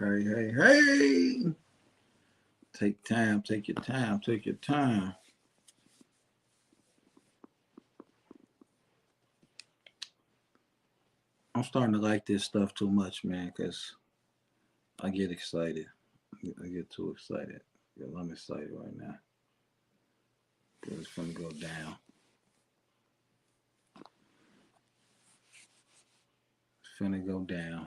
Hey. Take time, take your time, take your time. I'm starting to like this stuff too much, man, because I get excited. I get too excited. I'm excited right now. It's gonna go down. It's finna go down.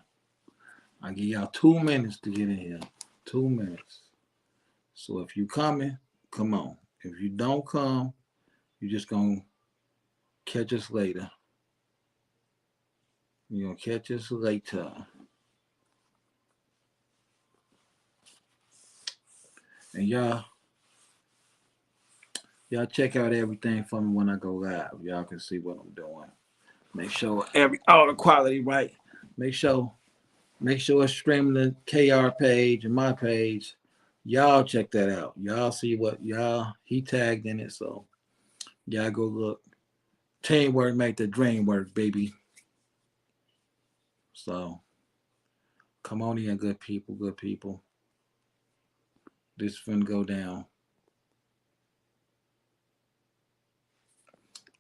I give y'all 2 minutes to get in here. 2 minutes. So if you coming, come on. If you don't come, you just gonna catch us later. You're gonna catch us later. And y'all check out everything for me when I go live. Y'all can see what I'm doing. Make sure all the quality right. Make sure it's streaming the KR page and my page. Y'all check that out. Y'all see what he tagged in it. So y'all go look. Teamwork make the dream work, baby. So come on in, good people. This finna go down.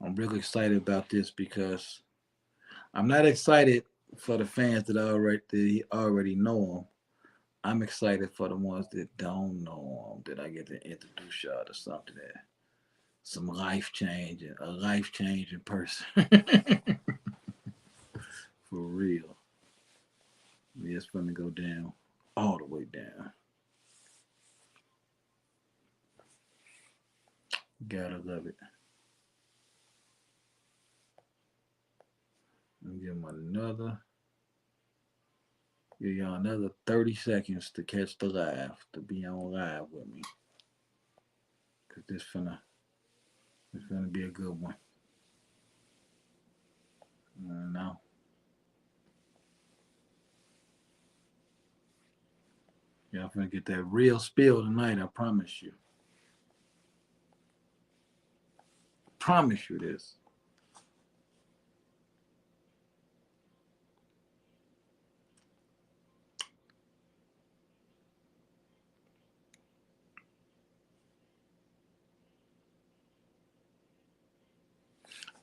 I'm really excited about this because I'm not excited for the fans that already know him. I'm excited for the ones that don't know him, that I get to introduce y'all to something that a life changing person. For real. Yeah, it's gonna go down, all the way down. Gotta love it. Give y'all another 30 seconds to catch the live, to be on live with me. Cause this finna be a good one. I know. Y'all finna get that real spill tonight, I promise you. Promise you this.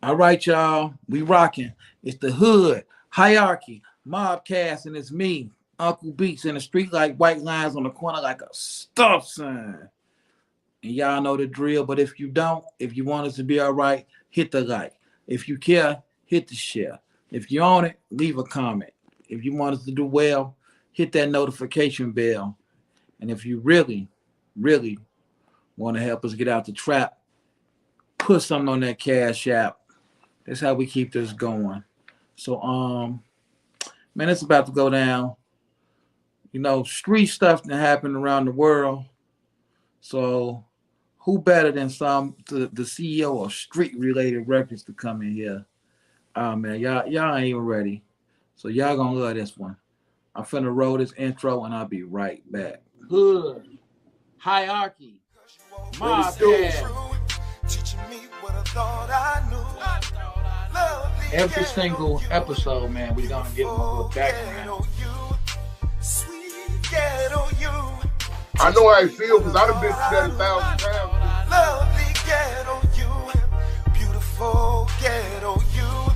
All right, y'all. We rocking. It's the hood, hierarchy, mobcast, and it's me, Uncle Beats, in the street like white lines on the corner like a stop sign. And y'all know the drill, but if you don't, if you want us to be all right, hit the like. If you care, hit the share. If you own it, leave a comment. If you want us to do well, hit that notification bell. And if you really, really want to help us get out the trap, put something on that Cash App. That's how we keep this going. So, man, it's about to go down. You know, street stuff that happened around the world. So, who better than the CEO of Street Related Records to come in here? Oh man, y'all ain't even ready. So y'all gonna love this one. I'm finna roll this intro and I'll be right back. Hood, hierarchy, mobcast. Every single episode, man, we gonna give them a little background. I know how I feel because I done been through that 1,000 times. Lovely ghetto you, beautiful ghetto you,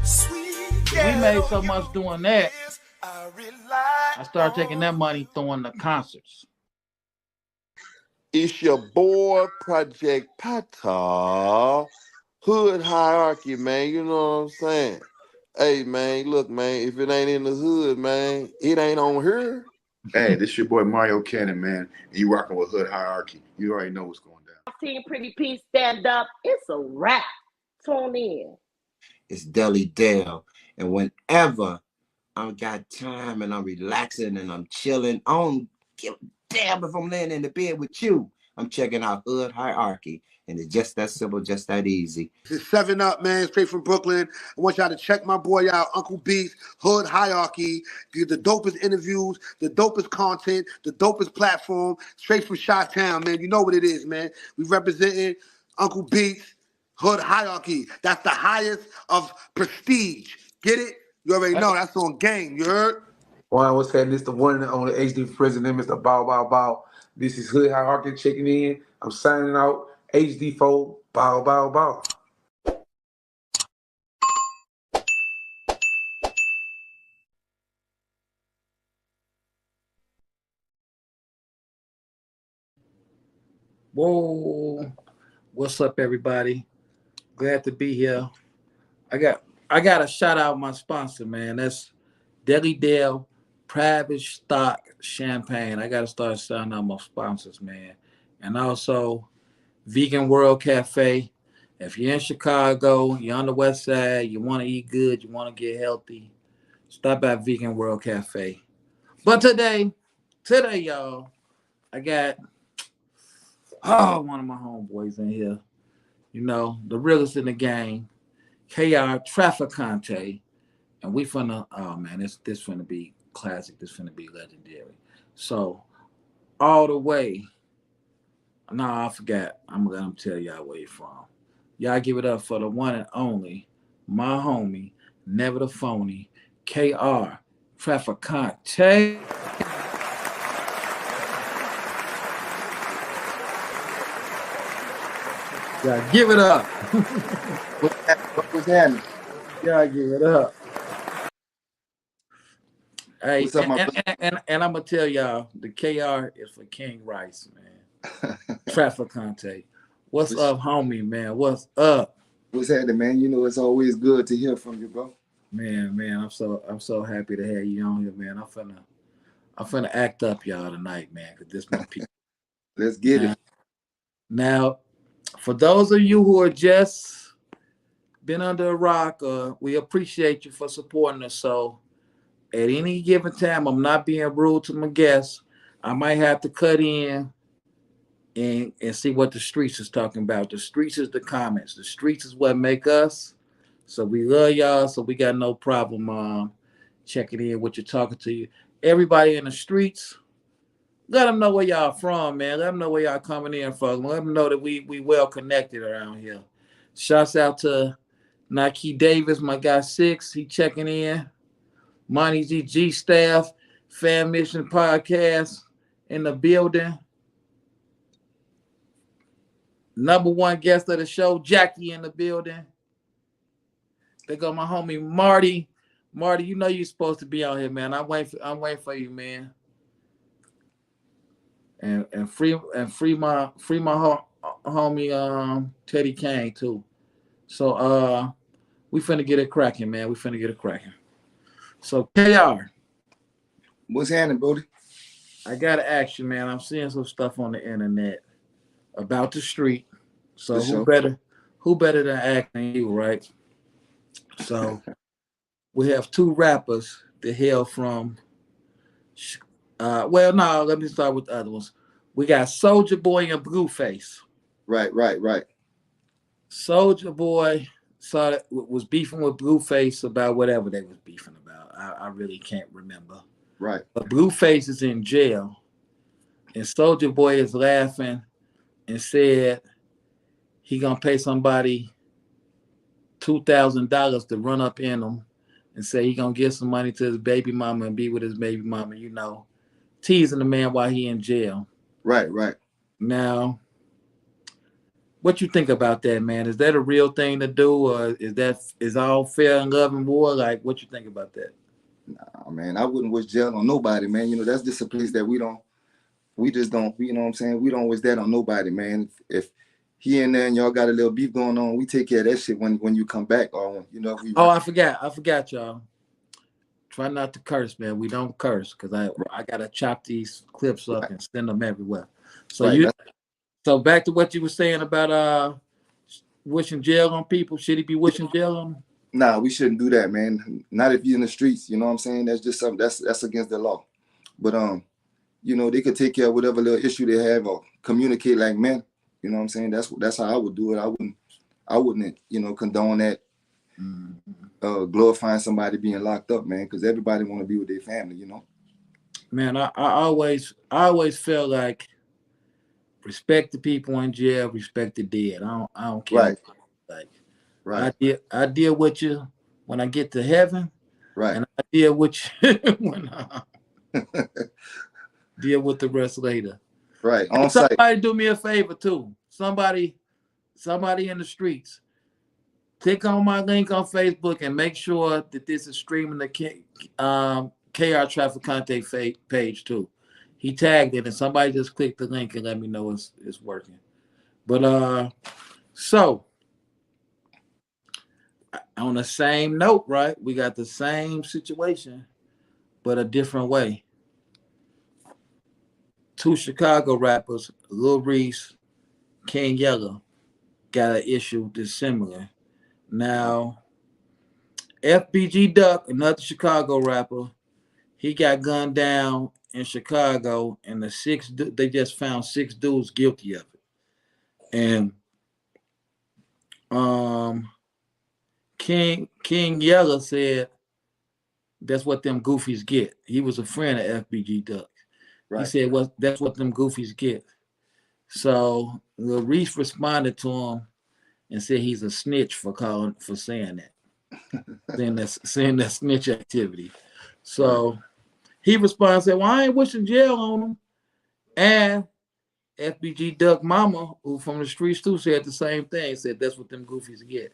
sweet ghetto. We made so much doing that. I started taking that money throwing the concerts. It's your boy Project Pata, Hood Hierarchy, man. You know what I'm saying? Hey, man, look, man, if it ain't in the hood, man, it ain't on here. Hey, this your boy Mario Cannon, man. And you rocking with Hood Hierarchy. You already know what's going down. Team Pretty P stand up. It's a wrap. Tune in. It's Deli Dale. And whenever I got time and I'm relaxing and I'm chilling, I don't give a damn if I'm laying in the bed with you. I'm checking out Hood Hierarchy. And it's just that simple, just that easy. It's 7 Up, man, straight from Brooklyn. I want y'all to check my boy out, Uncle Beats, Hood Hierarchy. Get the dopest interviews, the dopest content, the dopest platform, straight from Chi-Town, man. You know what it is, man. We representing Uncle Beats, Hood Hierarchy. That's the highest of prestige. Get it? You already know. That's on game. You heard? One was saying this the one on the HD president, Mr. Bow Bow Bow. This is Hood Hierarchy checking in. I'm signing out. HD4 Bow Bow Bow. Whoa. What's up, everybody? Glad to be here. I got I got to shout out my sponsor, man. That's Deli Dale Private Stock Champagne. I got to start shouting out my sponsors, man. And also Vegan World Cafe. If you're in Chicago, you're on the west side, you want to eat good, you want to get healthy, stop at Vegan World Cafe. But today, y'all, I got one of my homeboys in here. You know, the realest in the game, KR Trafficante. And we finna, oh man, this finna be classic. This finna be legendary. So all the way, no, I forgot. I'm gonna let him tell y'all where he from. Y'all give it up for the one and only, my homie, never the phony, KR Trafficante. Y'all give it up. What's happening? Y'all give it up. Hey, What's up, my brother? and I'm gonna tell y'all, the KR is for King Rice, man. Trafficante. What's up, homie, man? What's up? What's happening, man? You know it's always good to hear from you, bro. Man, I'm so happy to have you on here, man. I'm finna act up y'all tonight, man, because this my people. Let's get it. Now, for those of you who are just been under a rock, we appreciate you for supporting us. So at any given time, I'm not being rude to my guests. I might have to cut in and see what the streets is talking about. The streets is the comments. The streets is what make us. So we love y'all. So we got no problem checking in with you, talking to you. Everybody in the streets, let them know where y'all from, man. Let them know where y'all coming in from. Let them know that we well connected around here. Shouts out to Nike Davis, my guy Six. He checking in. Monty G staff, Fan Mission Podcast in the building. Number one guest of the show, Jackie in the building. They got my homie Marty. Marty, you know you're supposed to be out here, man. I'm waiting for you, man. And free my homie Teddy Kane too. So we finna get it cracking, man. We finna get it cracking. So KR, What's happening, Brody? I gotta ask you, man. I'm seeing some stuff on the internet about the street. So who better than act than you, right? So we have two rappers that hail from well, no, let me start with the other ones. We got Soulja Boy and Blueface. Right. Soulja Boy was beefing with Blueface about whatever they was beefing about. I really can't remember. Right. But Blueface is in jail, and Soulja Boy is laughing and said he gonna pay somebody $2,000 to run up in him and say he gonna give some money to his baby mama and be with his baby mama, you know, teasing the man while he in jail. Right. Now, what you think about that, man? Is that a real thing to do, or is all fair and love and war? Like, what you think about that? Nah, man, I wouldn't wish jail on nobody, man. You know, that's just a place that we just don't, you know what I'm saying? We don't wish that on nobody, man. If he in there and y'all got a little beef going on, we take care of that shit when you come back, or when, you know. I forgot, y'all. Try not to curse, man. We don't curse because I gotta chop these clips up and send them everywhere. So so back to what you were saying about wishing jail on people. Should he be wishing jail on them? Nah, we shouldn't do that, man. Not if you're in the streets, you know what I'm saying? That's just something that's against the law. But you know, they could take care of whatever little issue they have or communicate like men. You know what I'm saying? That's how I would do it. I wouldn't, you know, condone that. Glorifying somebody being locked up, man, because everybody want to be with their family, you know. Man, I always felt like respect the people in jail, respect the dead. I don't care. Right. Like, right. I deal with you when I get to heaven. Right. And I deal with you when deal with the rest later. Right. Hey, On site. somebody do me a favor too. Somebody in the streets. Click on my link on Facebook and make sure that this is streaming the KR Traffic Contact page too. He tagged it, and somebody just click the link and let me know it's working. But so on the same note, right? We got the same situation, but a different way. Two Chicago rappers, Lil Reese, King Yella, got an issue that's similar. Now, FBG Duck, another Chicago rapper, he got gunned down in Chicago, and they just found 6 dudes guilty of it. And King Yella said that's what them goofies get. He was a friend of FBG Duck. Right. He said, "Well, that's what them goofies get." So Lil Reese responded to him and said he's a snitch for saying that, saying that snitch activity. So he responded, said, "Well, I ain't wishing jail on him." And FBG Duck Mama, who from the streets too, said the same thing. Said that's what them goofies get.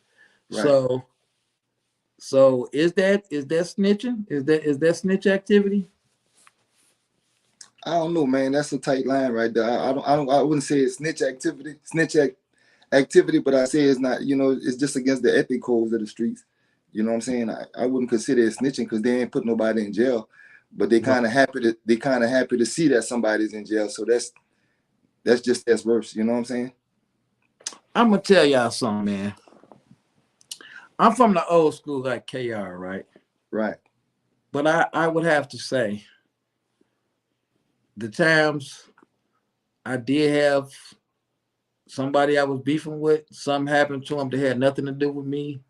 Right. So is that snitching? Is that snitch activity? I don't know, man. That's a tight line right there. I wouldn't say it's snitch activity, but I say it's not. You know, it's just against the ethic codes of the streets. You know what I'm saying? I wouldn't consider it snitching because they ain't put nobody in jail, but they kind of happy to see that somebody's in jail. So that's worse. You know what I'm saying? I'm gonna tell y'all something, man. I'm from the old school like KR, right? Right. But I would have to say the times I did have somebody I was beefing with, something happened to them that had nothing to do with me,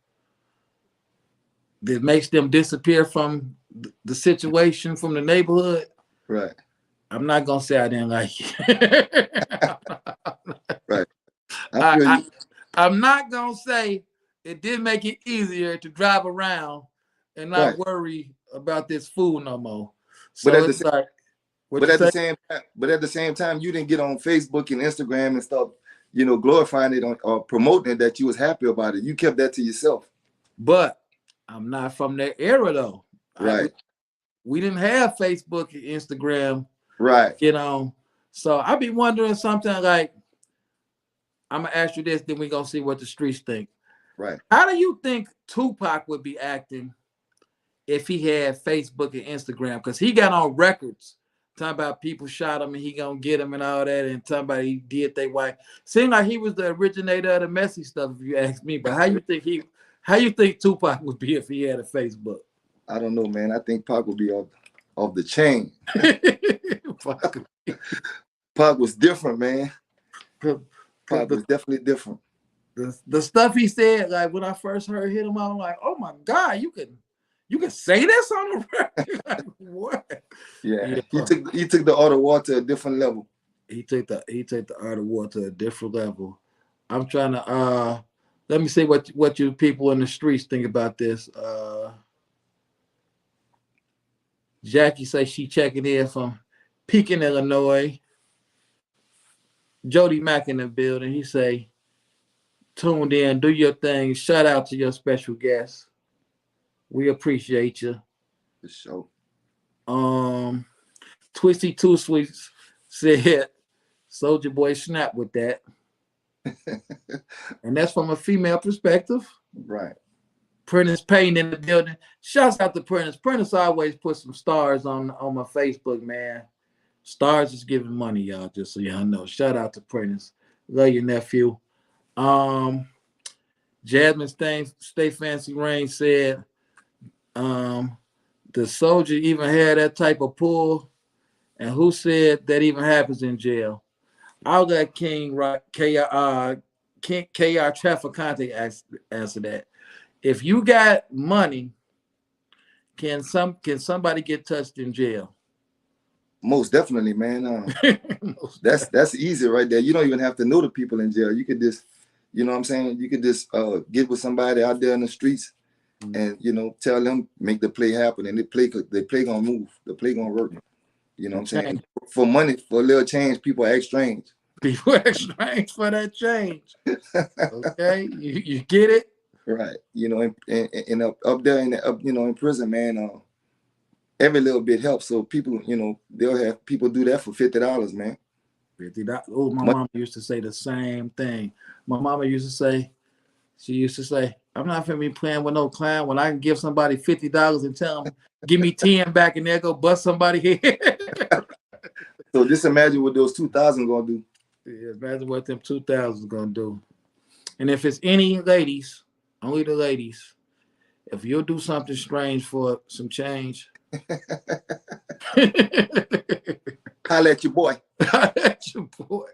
that makes them disappear from the situation, from the neighborhood. Right. I'm not gonna say I didn't like it. Right. I'm not gonna say it did make it easier to drive around and not worry about this food no more. So but at the same time, you didn't get on Facebook and Instagram and stuff, you know, glorifying it or promoting it that you was happy about it. You kept that to yourself. But I'm not from that era though. Right. We didn't have Facebook and Instagram. Right. You know, so I be wondering something like, I'm gonna ask you this, then we're gonna see what the streets think. Right. How do you think Tupac would be acting if he had Facebook and Instagram? Because he got on records talking about people shot him and he gonna get him and all that, and talking about he did they white. Seemed like he was the originator of the messy stuff, if you ask me. But how you think Tupac would be if he had a Facebook? I don't know, man. I think Pac would be off the chain. Pac was different, man. Pac was definitely different. The stuff he said, like when I first heard him, I was like, "Oh my God, you can say this on the record?" Like, what? Yeah. He took the art of war to a different level. He took the art of war to a different level. I'm trying to let me see what you people in the streets think about this. Jackie says she checking in from Pekin, Illinois. Jody Mack in the building. He say, tuned in, do your thing. Shout out to your special guest. We appreciate you. For sure. Twisty Two Sweets said, Soulja Boy snap with that. And that's from a female perspective. Right. Prentice Payne in the building. Shouts out to Prentice. Prentice always put some stars on my Facebook, man. Stars is giving money, y'all, just so y'all know. Shout out to Prentice. Love your nephew. Jasmine Stay Fancy Rain said, the Soulja even had that type of pull, and who said that even happens in jail? I'll let King KR Traffic Contact answer that. If you got money, can somebody get touched in jail? Most definitely, man. That's easy right there. You don't even have to know the people in jail. You could just, you know what I'm saying? You could just get with somebody out there in the streets and you know, tell them make the play happen, and the play gonna move, the play gonna work. You know what I'm saying? And for money, for a little change, people act strange. People act strange for that change. Okay, you get it? Right. You know, and up there in the, you know, in prison, man, every little bit helps. So people, you know, they'll have people do that for $50, man. $50. Oh, my mama used to say the same thing. My mama used to say, I'm not finna be playing with no clown when I can give somebody $50 and tell them, give me 10 back and they'll go bust somebody head. So just imagine what those 2,000 gonna do. Yeah, imagine what them 2,000 gonna do. And if it's any ladies, only the ladies, if you'll do something strange for some change, holla at your boy. Holla at your boy.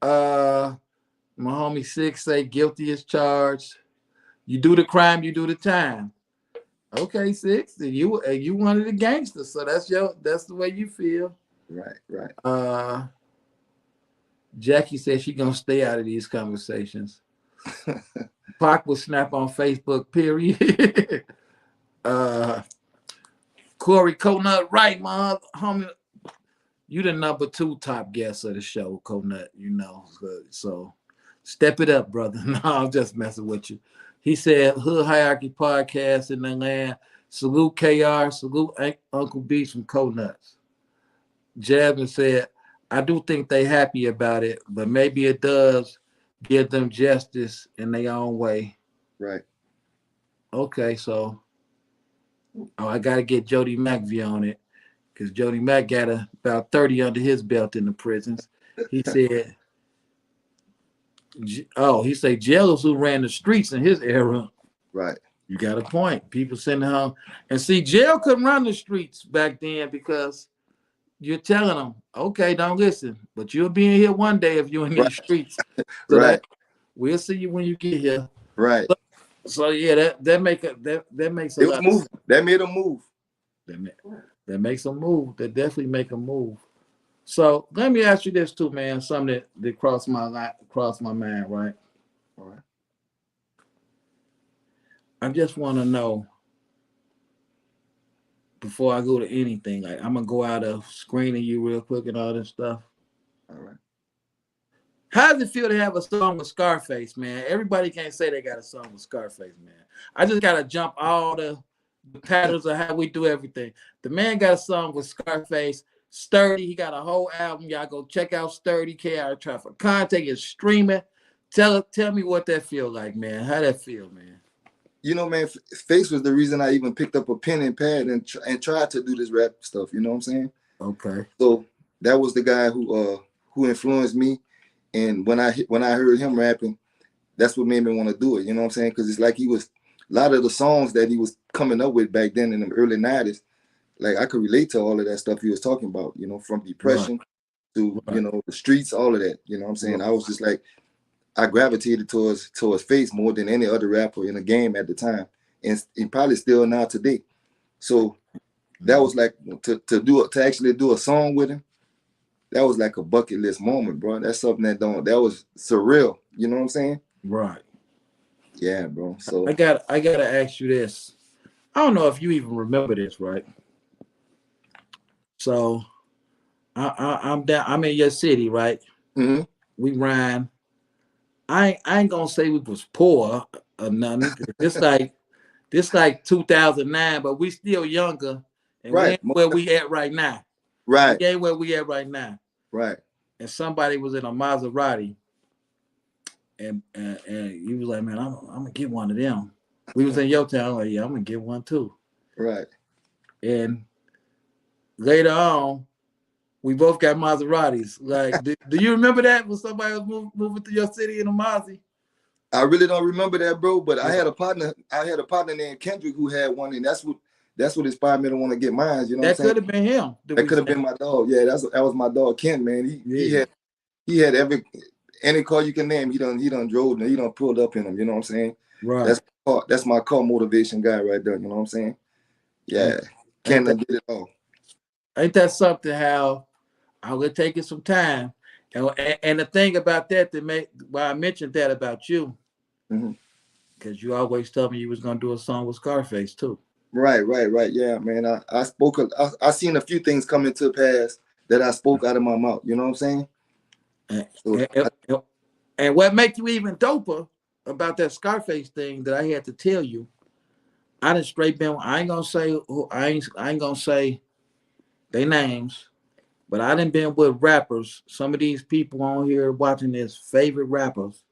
My homie Six say guilty as charged. You do the crime, you do the time. Okay, Six, you one of the gangsters, so that's the way you feel. Right. Jackie said she gonna stay out of these conversations. Pac will snap on Facebook, period. Corey Coconut, right, my homie. You the number 2 top guest of the show, Coconut, you know. So step it up, brother. No, I'm just messing with you. He said, Hood Hierarchy Podcast in the land. Salute KR, salute Uncle Beach from Coconuts. Jasmine said, I do think they happy about it, but maybe it does give them justice in their own way. Right. Okay, so I got to get Jody Mack view on it, because Jody Mack got about 30 under his belt in the prisons. He said, he said jailers who ran the streets in his era. Right. You got a point. People sending home. And see, jail couldn't run the streets back then because you're telling them, okay, don't listen, but you'll be in here one day if you're in these streets. So right. We'll see you when you get here. Right. So yeah, that makes a lot. Move. That made them move. That makes them move. That definitely make them move. So let me ask you this too, man. Something that crossed my mind, right? All right. I just want to know, before I go to anything, like I'm gonna go out of screening you real quick and all this stuff. All right. How does it feel to have a song with Scarface, man? Everybody can't say they got a song with Scarface, man. I just gotta jump all the patterns of how we do everything. The man got a song with Scarface, Sturdy. He got a whole album. Y'all go check out Sturdy. KR Traffic Contact is streaming. Tell me what that feel like, man. How that feel, man? You know, man, Face was the reason I even picked up a pen and pad and tried to do this rap stuff. You know what I'm saying? Okay. So that was the guy who influenced me, and when I heard him rapping, that's what made me want to do it. You know what I'm saying? Because it's like a lot of the songs that he was coming up with back then in the early 90s, like I could relate to all of that stuff he was talking about. You know, from depression to you know the streets, all of that. You know what I'm saying? I was just like, I gravitated towards Face more than any other rapper in the game at the time, and probably still now today. So that was like to actually do a song with him. That was like a bucket list moment, bro. That's something that was surreal. You know what I'm saying? Right. Yeah, bro. So I gotta ask you this. I don't know if you even remember this, right? So I'm down. I'm in your city, right? Mm-hmm. We ran. I ain't gonna say we was poor or nothing. This like 2009, but we still younger, and we ain't where we at right now. Right. We ain't where we at right now. Right. And somebody was in a Maserati, and he was like, man, I'm gonna get one of them. We was in your town, like, yeah, I'm gonna get one too. Right. And later on, we both got Maseratis. Like, do you remember that when somebody was moving to your city in a Maserati? I really don't remember that, bro. But I had a partner named Kendrick who had one, and that's what inspired me to want to get mine. You know, that could have been him. That could have been my dog. Yeah, that was my dog Ken, man. He had any car you can name. He done drove and he done pulled up in them. You know what I'm saying? Right. That's my car motivation guy right there. You know what I'm saying? Yeah. Ken done did it all. Ain't that something? How I would take it some time, and the thing about that made why I mentioned that about you, Cause you always tell me you was gonna do a song with Scarface too. Right. Yeah, man. I spoke. I seen a few things come into pass that I spoke out of my mouth. You know what I'm saying? And, So and what make you even doper about that Scarface thing that I had to tell you, I done straight been. I ain't gonna say who. I ain't gonna say their names, but I done been with rappers. Some of these people on here watching this favorite rappers,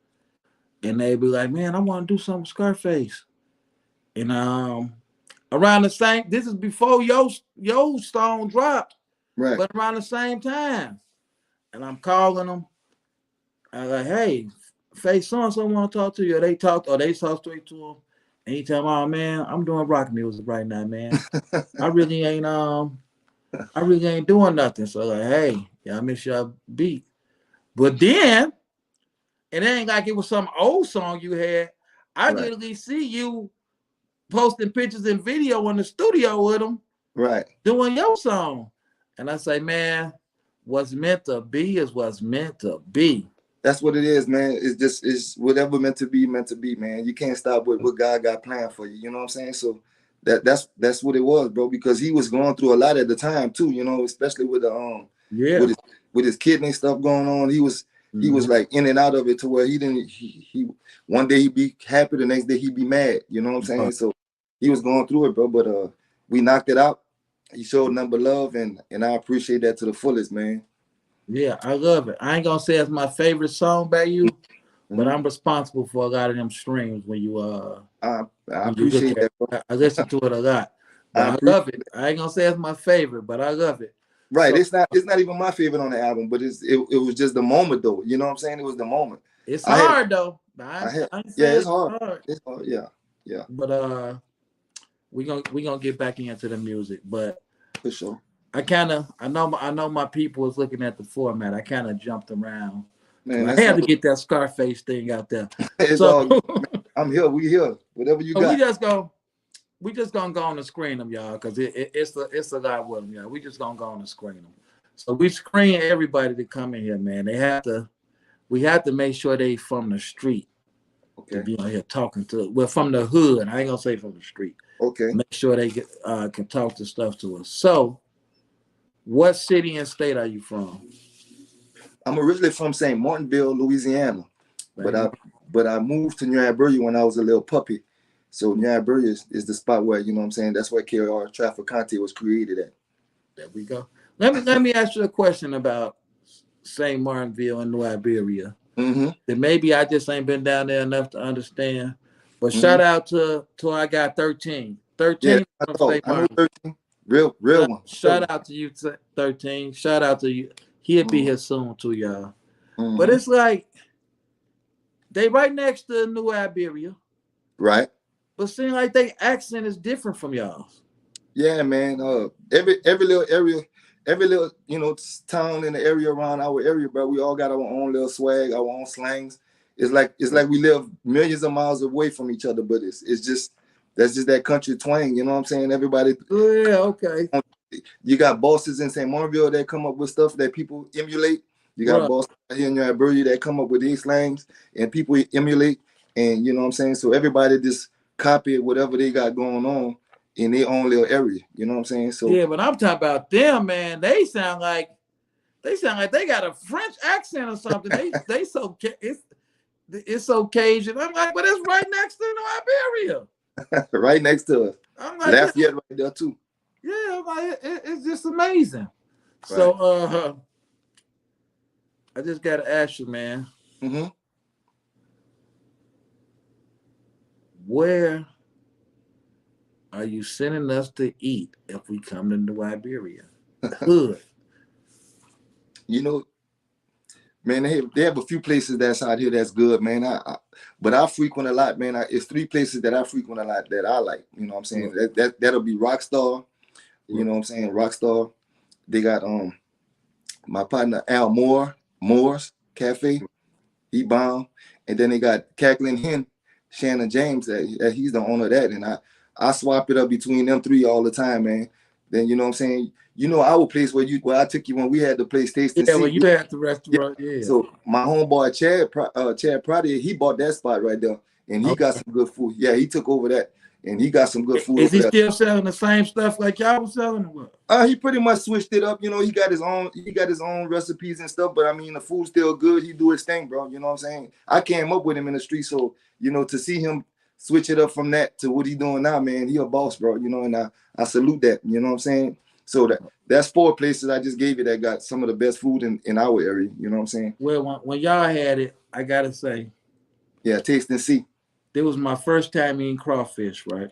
and they be like, "Man, I want to do something with Scarface." And around the same, this is before yo Stone dropped, right. but around the same time, and I'm calling them. I like, hey, Face so and so want to talk to you. Or they talk straight to him, and he tell me, oh man, I'm doing rock music right now, man. I really ain't doing nothing. So like, hey, yeah, I miss your beat. But then it ain't like it was some old song you had. I Right. literally see you posting pictures and video in the studio with them Right. doing your song. And I say, man, what's meant to be is what's meant to be. That's what it is, man. It's whatever meant to be, man. You can't stop what God got planned for you. You know what I'm saying? So that's what it was, bro. Because he was going through a lot at the time too. You know, especially with the Yeah. with his kidney stuff going on. He was like in and out of it to where he one day he'd be happy, the next day he'd be mad. You know what I'm saying? So he was going through it, bro. But we knocked it out. He showed number love, and I appreciate that to the fullest, man. Yeah, I love it. I ain't gonna say it's my favorite song by you, but Mhm. I'm responsible for a lot of them streams when you I when you look appreciate at that, bro. it. I listen to it a lot. I But I appreciate love it. I ain't gonna say it's my favorite, but I love it. Right. So It's not even my favorite on the album, but it was just the moment though. You know what I'm saying? It was the moment. it's I had hard though. I had I ain't yeah, saying it's it's hard. hard. It's hard. Yeah. Yeah. But we gonna get back into the music. But For sure. I know my people was looking at the format. I kind of jumped around Man, because I that's had all to get that Scarface thing out there. it's So all good, man. I'm here. We here. Whatever you we got. just gonna go on and screen them, y'all, because it's a lot with them, y'all. We just gonna go on and screen them. So we screen everybody that come in here, man. We have to make sure they from the street to Okay. be on here talking to. Well, from the hood. I ain't gonna say from the street. Okay. Make sure they can talk to stuff to us. So, what city and state are you from? I'm originally from St. Martinville, Louisiana. But Right. I moved to New Iberia when I was a little puppy. So New Iberia is the spot where, you know what I'm saying, that's where KR Trafficante was created at. There we go. Let me ask you a question about St. Martinville and New Iberia. Mm-hmm. That maybe I just ain't been down there enough to understand. But Mm-hmm. shout out to I got 13. Yeah, 13 from St. I know Martin. 13. Real one. Shout out to you, 13. Shout out to you. He'll be here soon too, y'all. Mm-hmm. But it's like they right next to New Iberia. Right. But seem like they accent is different from y'all's. Yeah, man. Every little area, every little, you know, town in the area around our area, bro, we all got our own little swag, our own slangs. It's like we live millions of miles away from each other, but it's just that's just that country twang, you know what I'm saying? Everybody. Oh, yeah, okay. You got bosses in St. Martinville that come up with stuff that people emulate. You got bosses here in your Iberia that come up with these slangs and people emulate, and you know what I'm saying? So everybody just copy whatever they got going on in their own little area. You know what I'm saying? So yeah, but I'm talking about them, man. They sound like they got a French accent or something. They so it's so Cajun. I'm like, but it's right next to New Iberia. right next to us. I'm like, Lafayette right there too. Yeah, I'm like it's just amazing. Right. So I just gotta ask you, man. Mm-hmm. Where are you sending us to eat if we come to New Iberia? Hood. You know, man, they have a few places that's out here that's good, man. But I frequent a lot, man. It's 3 places that I frequent a lot that I like. You know what I'm saying? Yeah. That'll be Rockstar. You know what I'm saying? Rockstar. They got my partner Moore's Cafe. He bomb. And then they got Cackling Hen, Shannon James. That he's the owner of that. And I swap it up between them 3 all the time, man. Then you know what I'm saying? You know our place where I took you when we had the place Tasting Yeah, when you had the restaurant, yeah. So my homeboy Chad Prodigy, he bought that spot right there, and he got Okay. some good food. Yeah, he took over that, and he got some good food Is over he there. still selling the same stuff like y'all was selling? Or what? He pretty much switched it up. You know, he got his own recipes and stuff. But I mean, the food's still good. He do his thing, bro. You know what I'm saying? I came up with him in the street, so you know, to see him switch it up from that to what he doing now, man, he a boss, bro. You know, and I salute that. You know what I'm saying? So that's 4 places I just gave you that got some of the best food in our area. You know what I'm saying? Well, when y'all had it, I gotta say, Yeah, taste and see. it was my first time eating crawfish, right?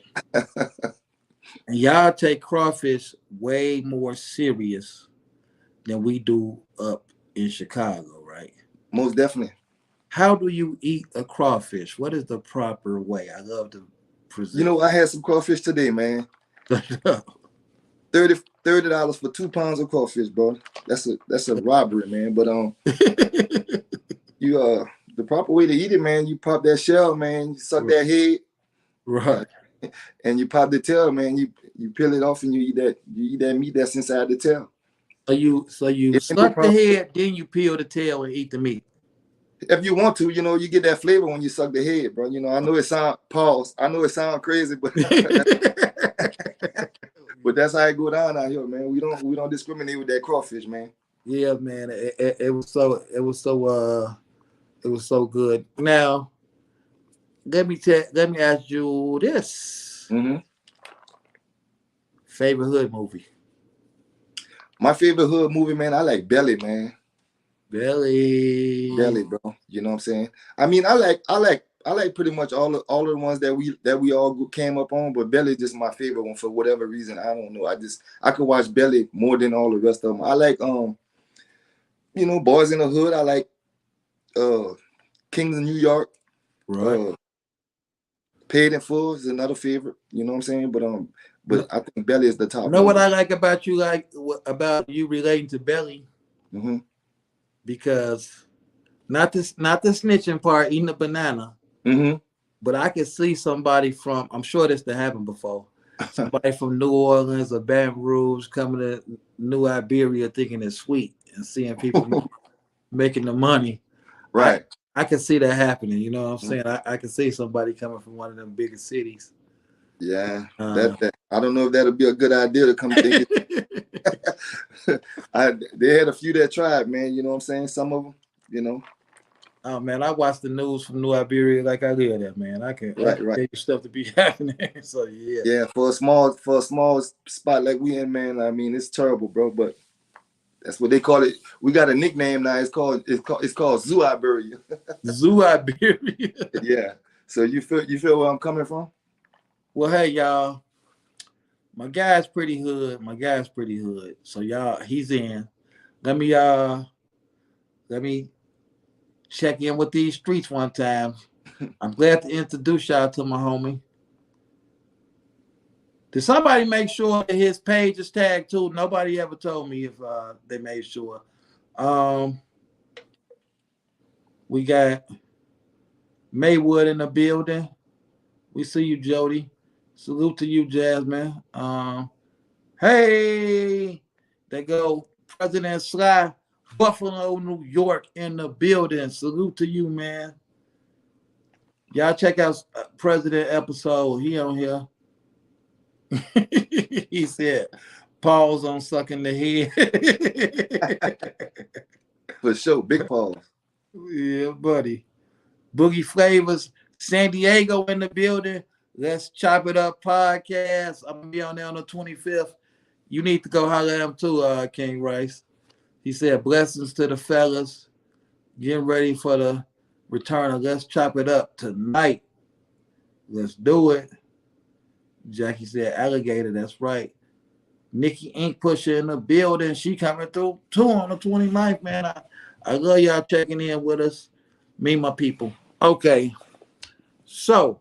And y'all take crawfish way more serious than we do up in Chicago, right? Most definitely. How do you eat a crawfish? What is the proper way? I love to present. You know, I had some crawfish today, man. $30 for 2 pounds of crawfish, bro. That's a robbery, man. But you the proper way to eat it, man, you pop that shell, man, you suck that head, right, and you pop the tail, man. You peel it off and you eat that meat that's inside the tail. So you suck the head, then you peel the tail and eat the meat. If you want to, you know, you get that flavor when you suck the head, bro. You know, I know it sound crazy, but but that's how it go down out here, man. We don't discriminate with that crawfish, man. Yeah, man. It was so good. Now, let me ask you this. Mm-hmm. Favorite hood movie? My favorite hood movie, man, I like Belly, man. Belly, bro. You know what I'm saying? I mean, I like pretty much all the ones that we all came up on, but Belly just my favorite one for whatever reason. I don't know. I could watch Belly more than all the rest of them. I like you know, Boys in the Hood. I like Kings of New York. right? Paid in Full is another favorite. You know what I'm saying? But I think Belly is the top. You know what I like about you, about you relating to Belly? Mm-hmm. Because not the snitching part, eating a banana. Mm-hmm. But I can see somebody from, I'm sure this to happen before, somebody from New Orleans or Baton Rouge coming to New Iberia thinking it's sweet and seeing people making the money. Right. I can see that happening. You know what I'm saying? I can see somebody coming from one of them bigger cities. Yeah. That I don't know if that'll be a good idea to come think it. They had a few that tried, man. You know what I'm saying? Some of them, you know. Oh man, I watch the news from New Iberia like I live there, man. I can tell you stuff to be happening. So yeah. Yeah, for a small spot like we in, man. I mean, it's terrible, bro. But that's what they call it. We got a nickname now. It's called Zoo Iberia. Zoo Iberia. Yeah. So you feel where I'm coming from? Well, hey y'all. My guy's pretty hood. So y'all, he's in. Let me check in with these streets one time. I'm glad to introduce y'all to my homie. Did somebody make sure that his page is tagged too? Nobody ever told me if they made sure. We got Maywood in the building. We see you, Jody. Salute to you, Jasmine. Hey, they go President Sly, Buffalo, New York in the building. Salute to you, man. Y'all check out President episode. He on here. He said, pause on sucking the head. For sure, big pause. Yeah, buddy. Boogie Flavors, San Diego in the building. Let's Chop It Up podcast. I'm gonna be on there on the 25th. You need to go holler at him too, King Rice. He said, blessings to the fellas. Getting ready for the return of Let's Chop It Up tonight. Let's do it. Jackie said, alligator, that's right. Nikki Ink Pusher in the building. She coming through too on the 29th, man. I love y'all checking in with us. Me and my people. Okay. So,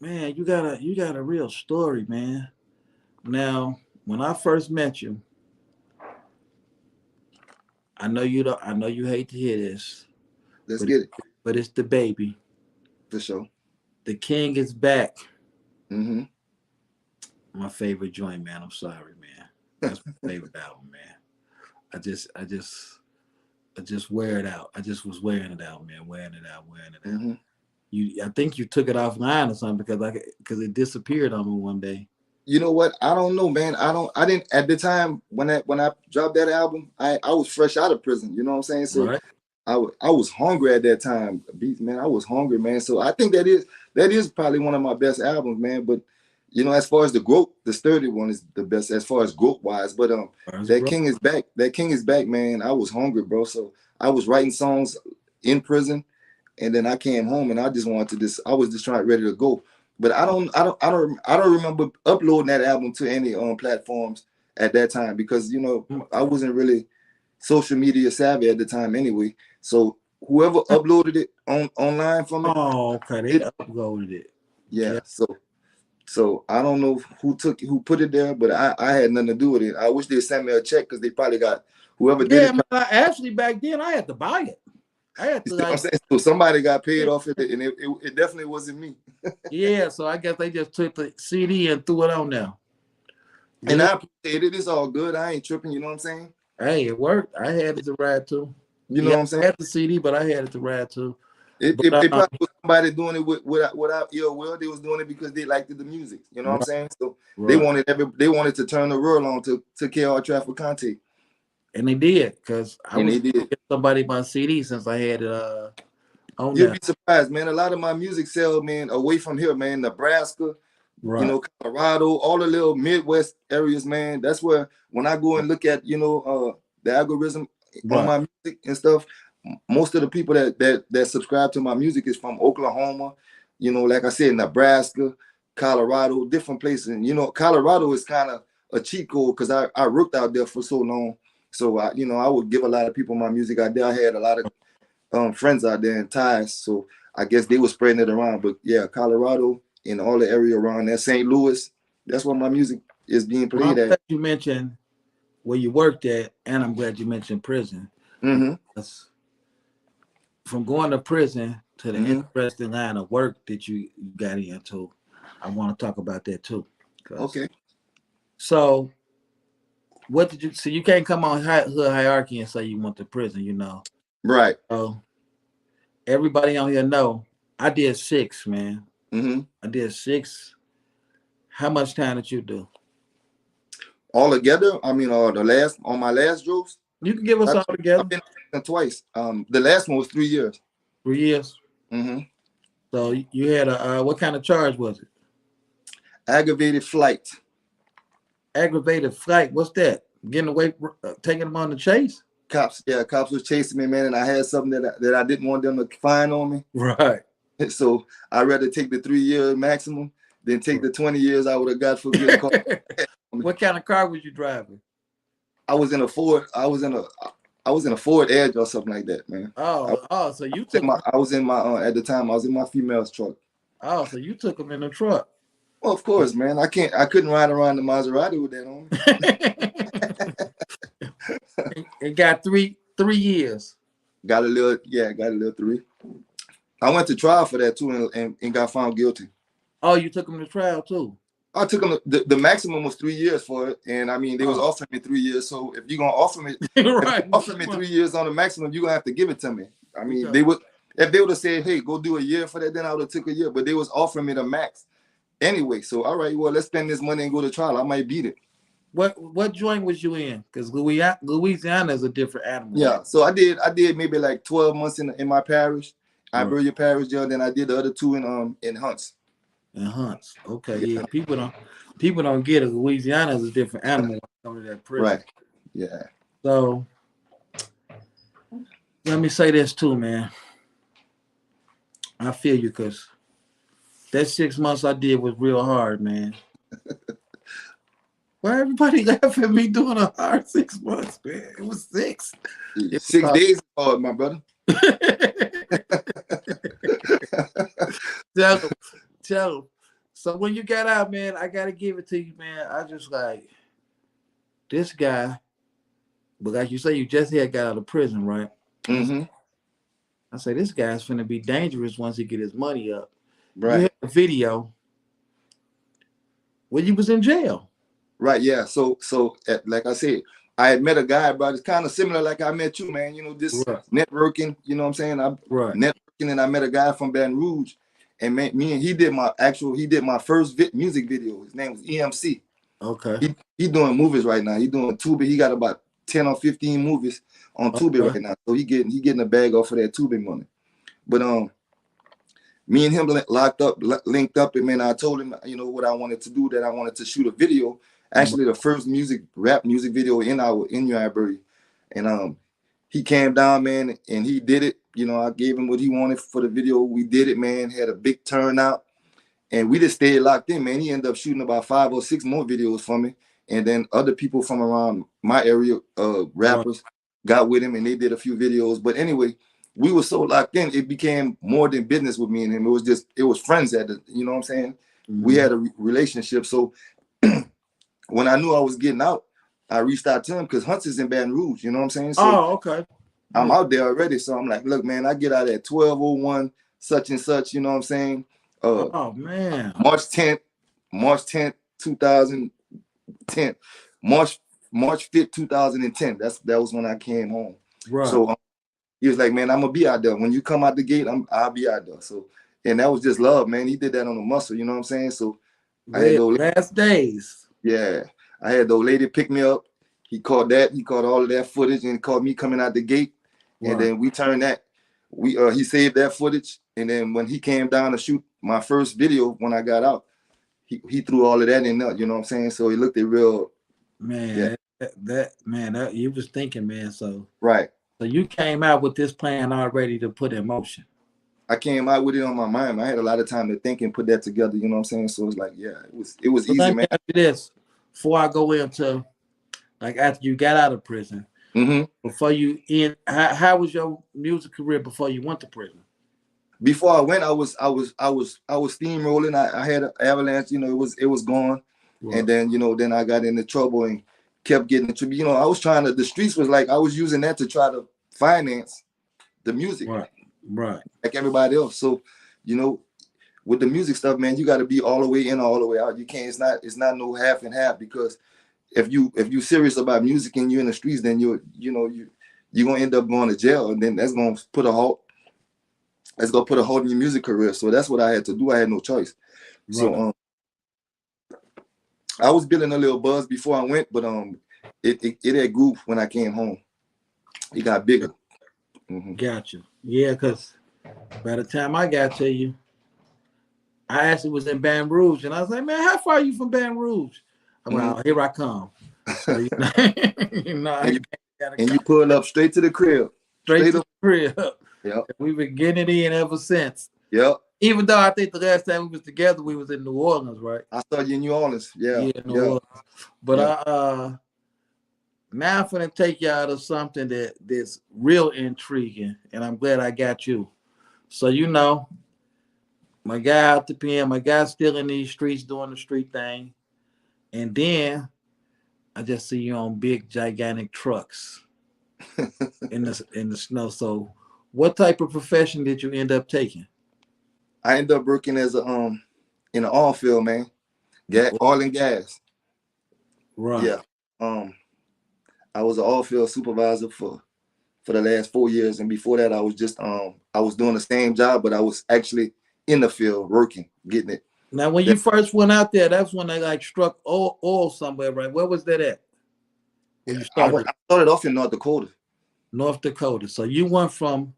man, you got a real story, man. Now, when I first met you, I know you hate to hear this. Let's get it. But it's the baby. For sure. The King is back. Mm-hmm. My favorite joint, man. I'm sorry, man. That's my favorite album, man. just wear it out. I just was wearing it out, man. Wearing it out. Mm-hmm. I think you took it offline or something because it disappeared on me one day. You know what? I don't know, man. I didn't at the time when I dropped that album. I was fresh out of prison. You know what I'm saying? So Right. I was hungry at that time, Beats, man. I was hungry, man. So I think that is probably one of my best albums, man. But you know, as far as the growth, the Sturdy one is the best as far as growth wise. But that King is back. That King is back, man. I was hungry, bro. So I was writing songs in prison, and then I came home and I just wanted to I was just trying ready to go. But I don't remember uploading that album to any platforms at that time because you know I wasn't really social media savvy at the time anyway. So whoever uploaded it online for me. Oh, okay. They uploaded it. Yeah. So I don't know who put it there, but I had nothing to do with it. I wish they sent me a check because they probably got whoever did it. Man, actually back then I had to buy it. I had to I'm saying? So somebody got paid off it, and it definitely wasn't me. Yeah, so I guess they just took the CD and threw it on there. And I appreciate it. It's all good. I ain't tripping. You know what I'm saying? Hey, it worked. I had it to ride too. You know what I'm saying? I had the CD, but I had it to ride too. It probably was somebody doing it without ill will. They was doing it because they liked the music. You know what I'm saying? So they wanted to turn the world on to KR Traffic Conte. And they did, because I was get somebody my CD since I had it on You'll there. be surprised, man. A lot of my music sell, man, away from here, man. Nebraska, you know, Colorado, all the little Midwest areas, man. That's where when I go and look at, you know, the algorithm on my music and stuff, most of the people that subscribe to my music is from Oklahoma, you know, like I said, Nebraska, Colorado, different places. And, you know, Colorado is kind of a cheat code because I worked out there for so long. So, I would give a lot of people my music out there. I had a lot of friends out there and ties. So I guess they were spreading it around. But, yeah, Colorado and all the area around there, St. Louis, that's where my music is being played I'm at. glad you mentioned where you worked at, and I'm glad you mentioned prison. Mm-hmm. From going to prison to the interesting line of work that you got into, I want to talk about that too. Okay. So, what did you? So you can't come on Hood Hierarchy and say you went to prison, you know? Right. So everybody on here know I did 6, man. Mm-hmm. I did 6. How much time did you do? All together? I mean, on my last droves? You can give us all together. I've been twice. The last one was 3 years. 3 years. Mm-hmm. So you had what kind of charge was it? Aggravated flight. Aggravated flight. What's that? Getting away, taking them on the chase? Cops was chasing me, man, and I had something that I didn't want them to find on me. Right. So I'd rather take the 3-year maximum than take the 20 years I would have got for getting caught. What kind of car was you driving? I was in a Ford. I was in a Ford Edge or something like that, man. So you took I was in my at the time I was in my female's truck. Oh, so you took them in the truck. Well, of course, man. I couldn't ride around the Maserati with that on me. It got 3 years. Got a little 3. I went to trial for that too and got found guilty. Oh, you took them to trial too? I took them. The maximum was 3 years for it, and I mean they was offering me 3 years. So if you're gonna offer me, offer me 3 years on the maximum, you're gonna have to give it to me. I mean if they would have said, hey, go do a year for that, then I would have took a year. But they was offering me the max anyway. So all right, well let's spend this money and go to trial. I might beat it. What joint was you in? Because Louisiana is a different animal. Yeah, so I did maybe like 12 months in my parish, Iberia parish jail. Then I did the other 2 in Hunts. In Hunts, okay, yeah. People don't get it. Louisiana is a different animal when it comes to that prison. Right. Yeah. So let me say this too, man. I feel you, because that 6 months I did was real hard, man. Why everybody laughing at me doing a hard 6 months, man? It was 6. 6 days hard, my brother. Tell them. So when you got out, man, I gotta give it to you, man. I just like this guy, but like you say, you just got out of prison, right? Mm-hmm. I say this guy's finna be dangerous once he get his money up. Right. You had a video when you was in jail. Right. Yeah. So like I said, I had met a guy, bro. It's kind of similar like I met you, man. You know, this Right. networking, you know what I'm saying? I Right. networking, and I met a guy from Baton Rouge, and me and he did my first music video. His name was EMC. Okay. He doing movies right now. He doing Tubi. He got about 10 or 15 movies on Tubi Okay. right now. So he getting a bag off of that Tubi money. But me and him linked up, and man, I told him, you know, what I wanted to do, that I wanted to shoot a video. Actually, the first rap music video in Iberia. And he came down, man, and he did it. You know, I gave him what he wanted for the video. We did it, man. Had a big turnout. And we just stayed locked in, man. He ended up shooting about 5 or 6 more videos for me. And then other people from around my area, rappers, got with him, and they did a few videos. But anyway, we were so locked in, it became more than business with me and him. It was friends you know what I'm saying? We had a relationship. So when I knew I was getting out, I reached out to him, because Hunts is in Baton Rouge, you know what I'm saying? So okay. I'm out there already. So I'm like, look, man, I get out at 12:01, such and such, you know what I'm saying? Oh man. March 10th, 2010. March 5th, 2010. That was when I came home. Right. So he was like, man, I'm gonna be out there. When you come out the gate, I'll be out there. So, and that was just love, man. He did that on the muscle, you know what I'm saying? So I had last days. Yeah. I had the old lady pick me up. He caught all of that footage and caught me coming out the gate. Right. And then we turned that. He saved that footage. And then when he came down to shoot my first video when I got out, he threw all of that in there, you know what I'm saying? So he looked at real. Man, that you was thinking, man. So right. So you came out with this plan already to put in motion. I came out with it on my mind. I had a lot of time to think and put that together, you know what I'm saying? So it's like, yeah, it was easy, man. Let me this before I go into, like, after you got out of prison, before you how was your music career before you went to prison? Before I went, I was steamrolling. I had an avalanche, you know, it was gone. Right. And then, you know, then I got into trouble and kept getting into, you know, I was trying to, the streets was like, I was using that to try to finance the music. Right. Like everybody else. So, you know, with the music stuff, man, you got to be all the way in, all the way out. You can't, it's not no half and half, because if you serious about music and you're in the streets, then you're going to end up going to jail, and then that's going to put a halt. That's going to put a halt in your music career. So that's what I had to do. I had no choice. Right. So I was building a little buzz before I went, but it had grew when I came home. It got bigger. Gotcha. Yeah, because by the time I got to you, I actually was in Baton Rouge, and I was like, man, how far are you from Baton Rouge? Well, here I come. So, you pulled up straight to the crib. Straight to the crib. Yep. We've been getting it in ever since. Yep. Even though I think the last time we was together, we was in New Orleans, right? I saw you in New Orleans. Yeah. New Orleans. But now I'm gonna take y'all to something that's real intriguing, and I'm glad I got you. So, you know, my guy out the pen, my guy still in these streets doing the street thing. And then I just see you on big, gigantic trucks in the snow. So what type of profession did you end up taking? I ended up working as in the oil field, man. Oil and gas. Right. Yeah. I was an oil field supervisor for the last 4 years. And before that, I was just I was doing the same job, but I was actually in the field working, getting it. Now, when you first went out there, that's when they like struck oil somewhere, right? Where was that at? When you started? I started off in North Dakota. North Dakota. So you went from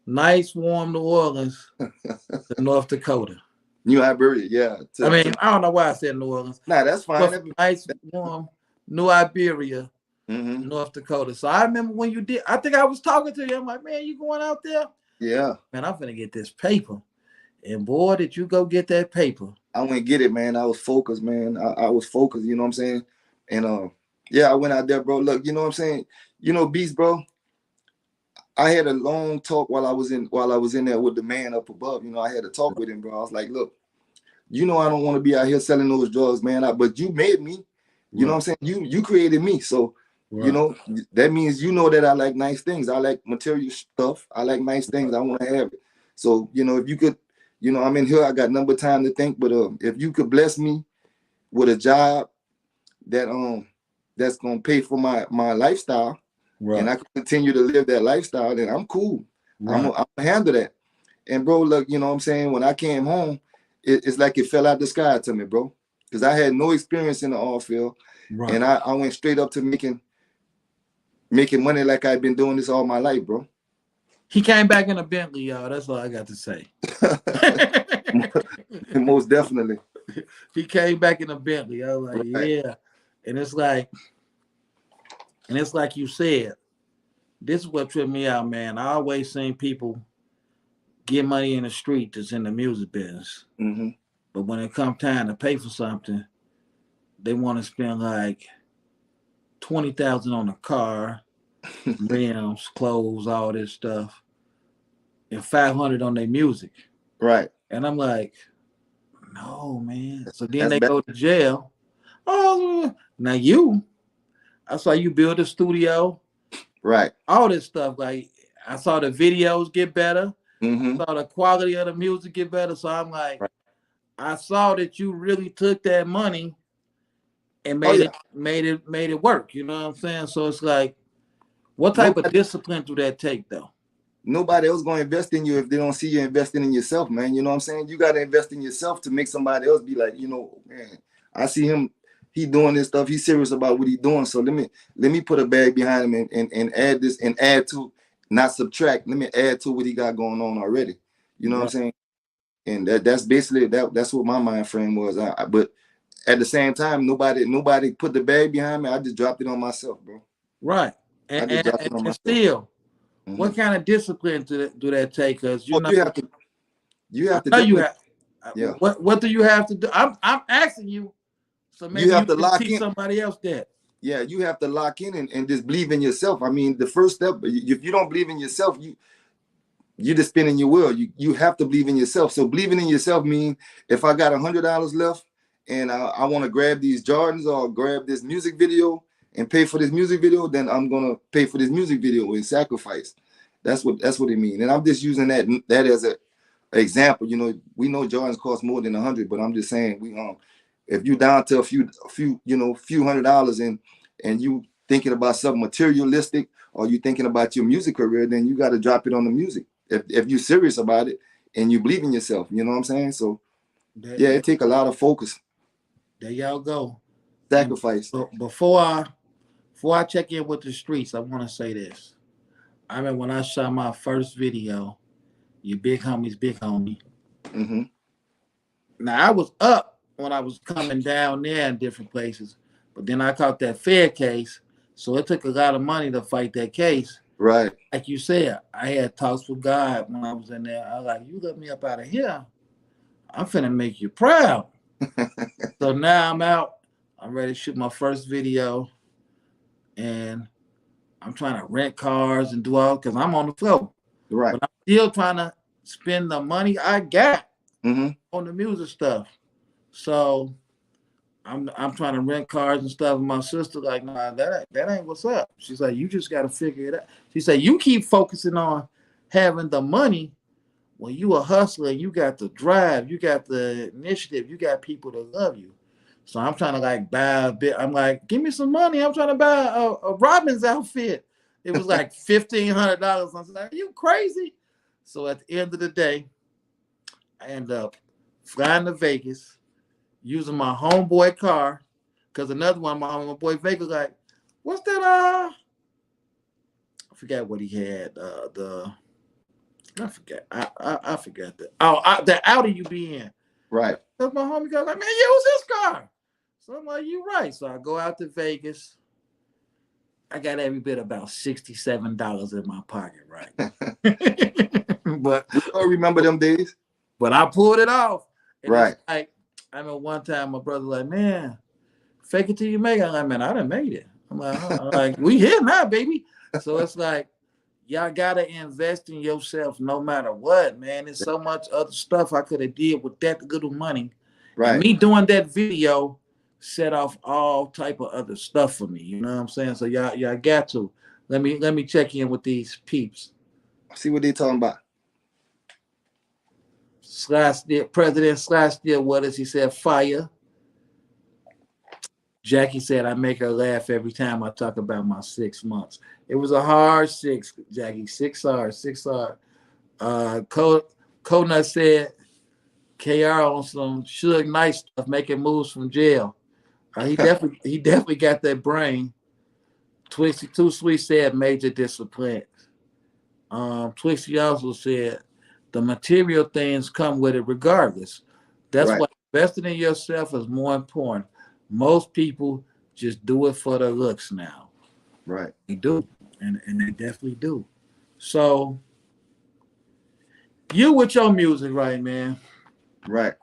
nice, warm New Orleans to North Dakota. New Iberia, yeah. I don't know why I said New Orleans. Nah, that's fine. Nice, warm, New Iberia, North Dakota. So I remember when you did, I think I was talking to you. I'm like, man, you going out there? Yeah. Man, I'm finna get this paper. And boy, did you go get that paper. I went get it, man. I was focused, man. I was focused, you know what I'm saying? And yeah, I went out there, bro. Look, you know what I'm saying? You know, Beast, bro. I had a long talk while I was in there with the man up above. You know, I had a talk with him, bro. I was like, look, you know, I don't want to be out here selling those drugs, man. But you made me. You know what I'm saying? You created me. So, you know, that means you know that I like nice things. I like material stuff. I like nice things. I want to have it. So, you know, if you could, you know, I'm in here. I got number time to think. But if you could bless me with a job that that's gonna pay for my lifestyle, Right. and I can continue to live that lifestyle, then I'm cool. Right. I'm gonna handle that. And bro, look, you know what I'm saying? When I came home, it's like it fell out the sky to me, bro. Because I had no experience in the oil field. Right. And I went straight up to making money like I've been doing this all my life, bro. He came back in a Bentley, y'all. That's all I got to say. Most definitely. He came back in a Bentley. I was like, Right. yeah. And it's like you said, this is what tripped me out, man. I always seen people get money in the street that's in the music business. Mm-hmm. But when it comes time to pay for something, they want to spend like $20,000 on a car, rims, clothes, all this stuff, and $500 on their music. Right. And I'm like, no, man. So then That's they bad. go to jail. Oh, now I saw you build a studio, Right. all this stuff. Like, I saw the videos get better. Mm-hmm. I saw the quality of the music get better. So I'm like, Right. I saw that you really took that money and Oh, made it work. You know what I'm saying? So it's like, what type of discipline do that take, though? Nobody else gonna invest in you if they don't see you investing in yourself, man. You know what I'm saying? You gotta invest in yourself to make somebody else be like, you know, man, I see him, he doing this stuff, he's serious about what he's doing. So let me put a bag behind him and add this and add to, not subtract. Let me add to what he got going on already. You know what I'm saying? And that's basically that's what my mind frame was. But at the same time, nobody put the bag behind me. I just dropped it on myself, bro. Right. I just dropped it on And myself. still, what kind of discipline do that take? Because you know, you have to. Yeah. What do you have to do? I'm asking you, so maybe You have to can lock teach in. somebody else that. Yeah, you have to lock in and just believe in yourself. I mean, the first step, if you don't believe in yourself, you're just spinning your wheel. You have to believe in yourself. So believing in yourself means if I got $100 left and I want to grab these Jordans or grab this music video and pay for this music video, then I'm gonna pay for this music video and sacrifice. That's what it means. And I'm just using that as a example. You know, we know Jordans cost more than 100, but I'm just saying if you down to a few $100s and you thinking about something materialistic or you thinking about your music career, then you got to drop it on the music. If you're serious about it and you believe in yourself, you know what I'm saying? So it take a lot of focus. There y'all go. Sacrifice. Before I check in with the streets, I want to say this. I remember when I shot my first video, your big homie's big homie. Mm-hmm. Now I was up when I was coming down there in different places, but then I caught that Fed case, so it took a lot of money to fight that case. Right. Like you said, I had talks with God when I was in there. I was like, you let me up out of here, I'm finna make you proud. So now I'm out. I'm ready to shoot my first video, and I'm trying to rent cars and do all because I'm on the floor. Right. But I'm still trying to spend the money I got on the music stuff. So I'm trying to rent cars and stuff. And my sister like, nah, that ain't what's up. She's like, you just got to figure it out. She said, you keep focusing on having the money when you a hustler. You got the drive, you got the initiative, you got people that love you. So I'm trying to like buy a bit. I'm like, give me some money. I'm trying to buy a Robin's outfit. It was like $1,500. I was like, are you crazy? So at the end of the day, I end up flying to Vegas, using my homeboy car, because another one, my homeboy Vegas, like, what's that? I forgot what he had. I forget. I forgot that. Oh, the Audi you be in. Right. That's my homie guy. Like, man, use his car. So I'm like, you're right. So I go out to Vegas. I got every bit about $67 in my pocket, right? But we all remember them days. But I pulled it off. And right. Like, I mean, one time my brother like, man, fake it till you make it. I'm like, man, I done made it. I'm like, we here now, baby. So it's like, y'all gotta invest in yourself no matter what, man. There's so much other stuff I could have did with that little money. Right. And me doing that video set off all type of other stuff for me. You know what I'm saying? So y'all got to. Let me check in with these peeps. See what they talking about. President Still Waters, he said fire. Jackie said, I make her laugh every time I talk about my 6 months. It was a hard 6, Jackie. 6 hard, 6 hard. Conut said, KR on some Suge Knight stuff, making moves from jail. He definitely got that brain. Twisty Too Sweet said major discipline. Twisty also said the material things come with it regardless. That's Right. why investing in yourself is more important. Most people just do it for the looks now. Right. They do, and they definitely do. So you with your music, right, man? Right.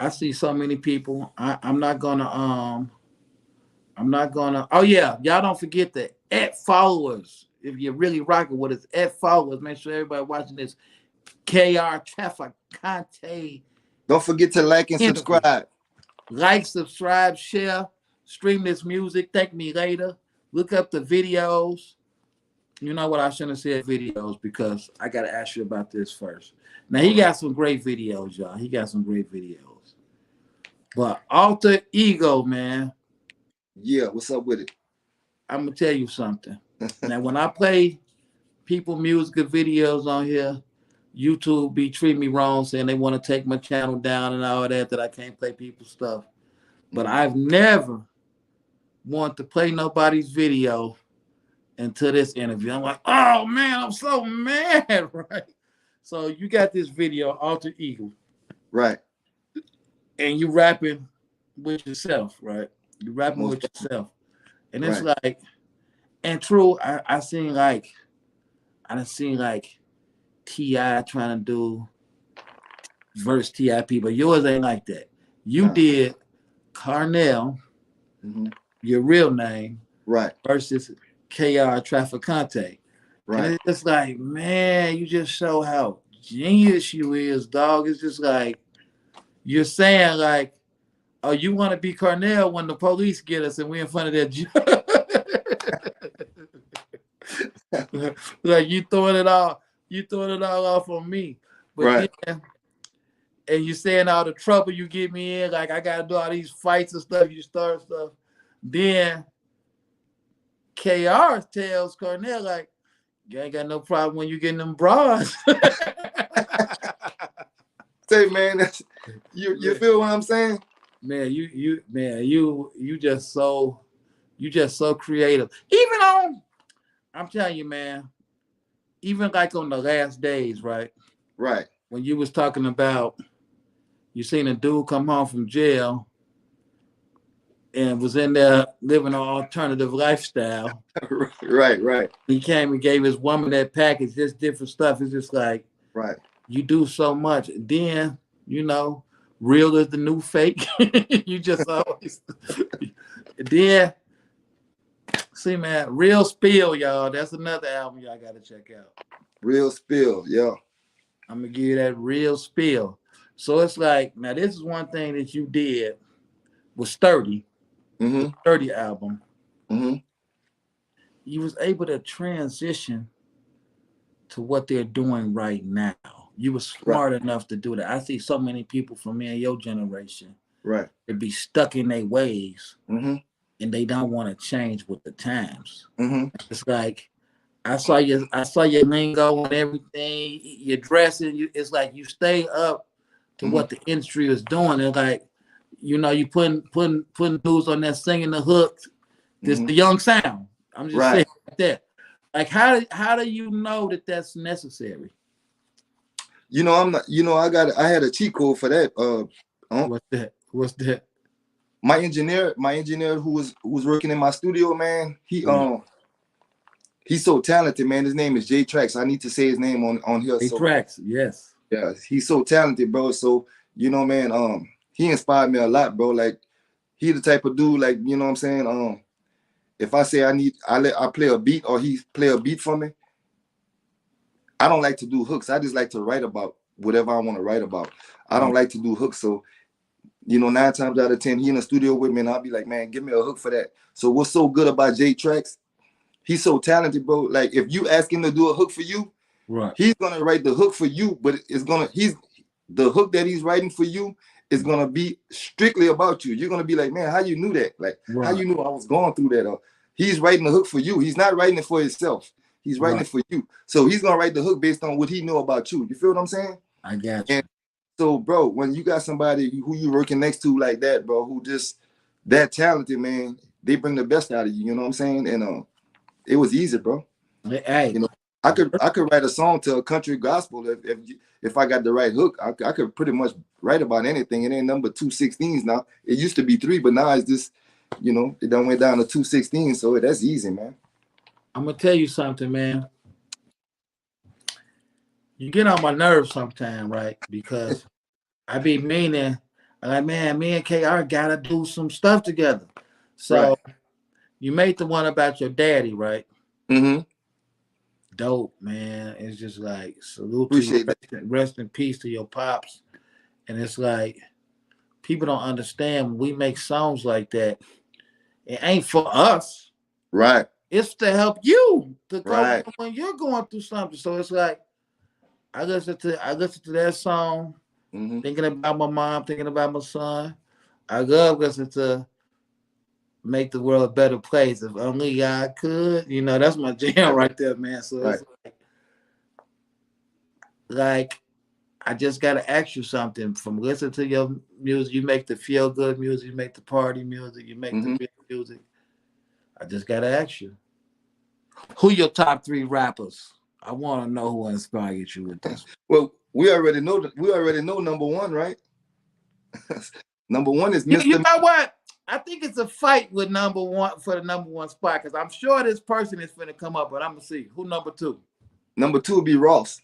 I see so many people. I'm not gonna. Oh yeah, y'all don't forget the followers. If you're really rocking with us, followers. Make sure everybody watching this KR Traficante. Don't forget to like and interview. subscribe. Like, subscribe, share, stream this music. Thank me later. Look up the videos. You know what? I shouldn't have said videos because I got to ask you about this first. Now, he got some great videos, y'all. He got some great videos. But Alter Ego, man. Yeah, what's up with it? I'm going to tell you something. Now, when I play people music videos on here, YouTube be treating me wrong, saying they want to take my channel down and all that I can't play people's stuff. But I've never wanted to play nobody's video until this interview. I'm like, oh man, I'm so mad, right? So you got this video, Alter Ego. Right. And you rapping with yourself, right? You rapping with yourself. And it's like, and true, I done seen like T.I. trying to do verse T.I.P., but yours ain't like that. You did Carnell, your real name, right, versus KR Traficante. Right. And it's like, man, you just show how genius you is, dog. It's just like, you're saying like, oh, you want to be Carnell when the police get us and we in front of that judge. Like you throwing it all off on me. But then, and you saying all the trouble you get me in, like I gotta do all these fights and stuff, you start stuff. Then KR tells Carnell, like, you ain't got no problem when you getting them bras. Say, man, that's, you feel what I'm saying? Man, you just so creative. Even on, I'm telling you, man, even like on the last days, right? Right. When you was talking about, you seen a dude come home from jail and was in there living an alternative lifestyle. Right. He came and gave his woman that package, just different stuff. It's just like, right. You do so much. Then, real is the new fake. You just always. Then, see, man, Real Spill, y'all. That's another album y'all got to check out. Real Spill, yeah. I'm going to give you that Real Spill. So it's like, now this is one thing that you did was Sturdy. The Sturdy album. You was able to transition to what they're doing right now. You were smart enough to do that. I see so many people from me and your generation. Right. They be stuck in their ways. And they don't want to change with the times. It's like, I saw your lingo and everything, your dressing. It's like you stay up to what the industry is doing. And like, you putting dudes on there singing the hooks. This the young sound. I'm just saying like that. Like, how do you know that that's necessary? I'm not. I had a cheat code for that. What's that? My engineer who was working in my studio, man. He's so talented, man. His name is J Trax. I need to say his name on here. J Trax, yes. Yeah, he's so talented, bro. So man, he inspired me a lot, bro. Like, he the type of dude, like, you know what I'm saying? If I say I play a beat or he play a beat for me, I don't like to do hooks. I just like to write about whatever I want to write about. I don't like to do hooks. So, 9 times out of 10, he in the studio with me and I'll be like, man, give me a hook for that. So what's so good about J Trax? He's so talented, bro. Like, if you ask him to do a hook for you, he's gonna write the hook for you, but the hook that he's writing for you it's gonna be strictly about you. You're gonna be like, man, how you knew that? Like, how Right. you knew I was going through that? Or he's writing the hook for you. He's not writing it for himself. He's writing it for you. So he's gonna write the hook based on what he know about you. You feel what I'm saying? I got you. And so, bro, when you got somebody who you working next to like that, bro, who just that talented, man, they bring the best out of you. You know what I'm saying? And it was easy, bro. Hey, You know, I could write a song to a country gospel if I got the right hook. I could pretty much write about anything. It ain't number 216s now. It used to be 3, but now it's just, you know, it done went down to 216. So that's easy, man. I'm gonna tell you something, man. You get on my nerves sometime, right? Because I be meaning, like, man, me and KR gotta do some stuff together. So you made the one about your daddy, right? Mm-hmm. Dope, man. It's just like salute Appreciate to you. Rest in peace to your pops. And it's like people don't understand when we make songs like that. It ain't for us. Right. It's to help you to go Right. when you're going through something. So it's like I listen to that song, thinking about my mom, thinking about my son. I love listening to Make the World a Better Place. If only I could. You know, that's my jam right there, man. So it's like I just gotta ask you something. From listening to your music, you make the feel good music, you make the party music, you make the real music. I just gotta ask you, who your top 3 rappers? I want to know who inspired you with this. Well, we already know number 1, right? Number 1 is Mr. You know what? I think it's a fight with number 1 for the number 1 spot because I'm sure this person is going to come up, but I'm gonna see who number 2. Number 2 would be Ross.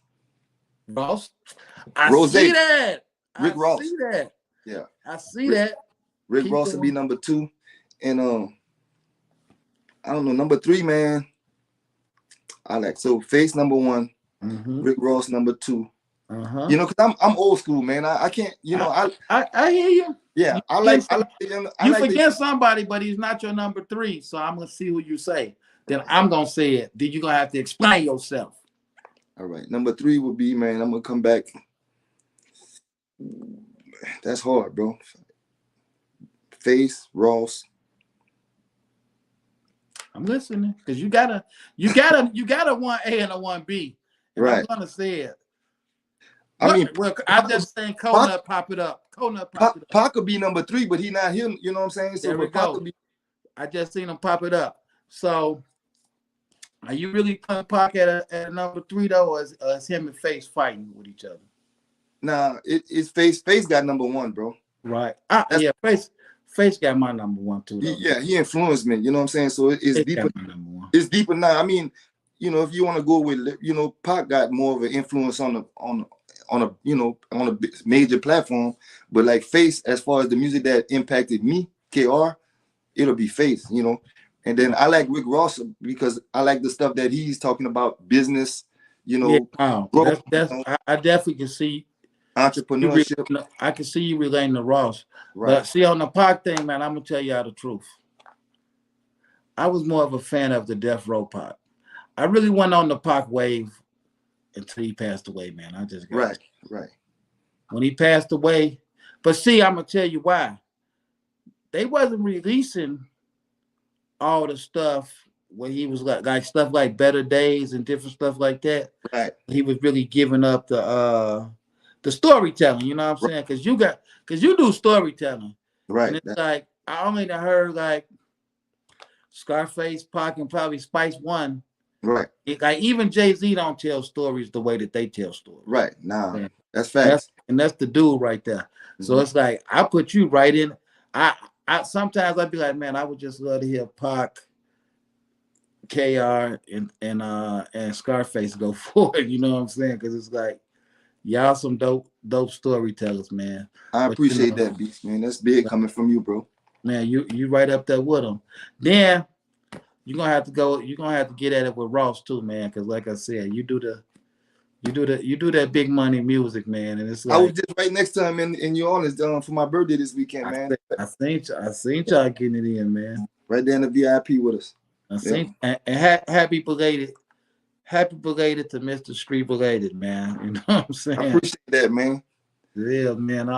Ross. I Rose. see that. Rick Ross. I see that. Yeah. I see that. Rick Ross would be number 2, and I don't know, number 3, man. I like so Face number 1, Rick Ross number 2. You know, because I'm old school, man. I can't, you know, I hear you. Yeah, You forget somebody, but he's not your number 3. So I'm gonna see who you say. Then I'm gonna say it. Then you're gonna have to explain yourself. All right. Number 3 would be, man, I'm gonna come back. That's hard, bro. Face, Ross. I'm listening because you got a 1A and a 1B. And right. I'm gonna say it. I mean, I just saying Coconut pop it up. Coconut pop it up. Pac could be number 3, but he not him. You know what I'm saying? So there we go. I just seen him pop it up. So, are you really putting Pac at a number 3 though, or is him and Face fighting with each other? Nah, it's Face. Face got number 1, bro. Right. Yeah, Face got my number 1 too. Though. He influenced me. You know what I'm saying? So it's deeper. It's deeper now. I mean, you know, if you want to go with, you know, Pac got more of an influence on a major platform, but like Face, as far as the music that impacted me, KR, it'll be Face, you know. And then I like Rick Ross because I like the stuff that he's talking about, business, you know. Yeah, growth, I definitely can see entrepreneurship. I can see you relating to Ross. Right. But see, on the Pac thing, man, I'm gonna tell y'all the truth. I was more of a fan of the Death Row Pac. I really went on the Pac wave until he passed away, man. I just got right. When he passed away, but see, I'm gonna tell you why. They wasn't releasing all the stuff when he was like stuff like Better Days and different stuff like that. Right. He was really giving up the storytelling. You know what I'm saying? Because you do storytelling. Right. And it's like I only heard like Scarface, Pac, and probably Spice One. Right. Like even Jay-Z don't tell stories the way that they tell stories. Right. Nah, that's facts. That's the dude right there. So it's like I put you right in. I sometimes I'd be like, man, I would just love to hear Pac, KR, and Scarface go forward. You know what I'm saying? Because it's like y'all some dope storytellers, man. I appreciate that, Beast, man. That's big coming from you, bro. Man, you right up there with them. Then you're gonna have to get at it with Ross too, man. Because like I said, you do that big money music, man. And it's like I was just right next to him in New Orleans for my birthday this weekend, man. I seen y'all getting it in, man. Right there in the VIP with us. And happy belated to Mr. Street Belated, man. You know what I'm saying? I appreciate that, man. Yeah, man.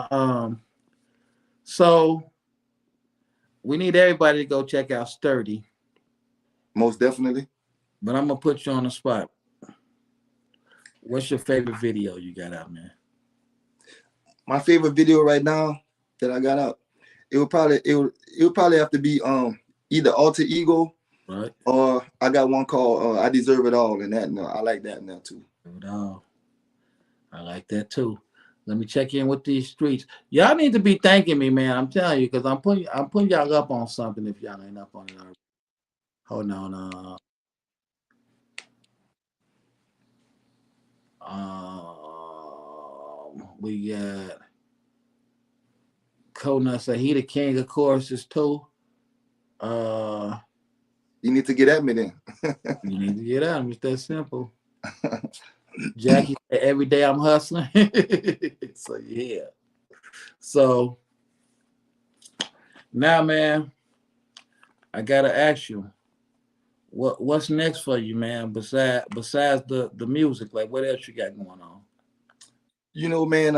So we need everybody to go check out Sturdy. Most definitely. But I'm gonna put you on the spot. What's your favorite video you got out, man? My favorite video right now that I got out, it would probably have to be either Alter Ego, right, or I got one called I Deserve It All, and that I like that now too. I like that too. Let me check in with these streets. Y'all need to be thanking me, man. I'm telling you, because I'm putting y'all up on something if y'all ain't up on it already. Hold on. We got Coconut say he the king of choruses too. You need to get at me then. You need to get at him. It's that simple. Jackie, every day I'm hustling. So yeah. So now, man, I gotta ask you, what's next for you, man? Besides the music, like what else you got going on? You know, man,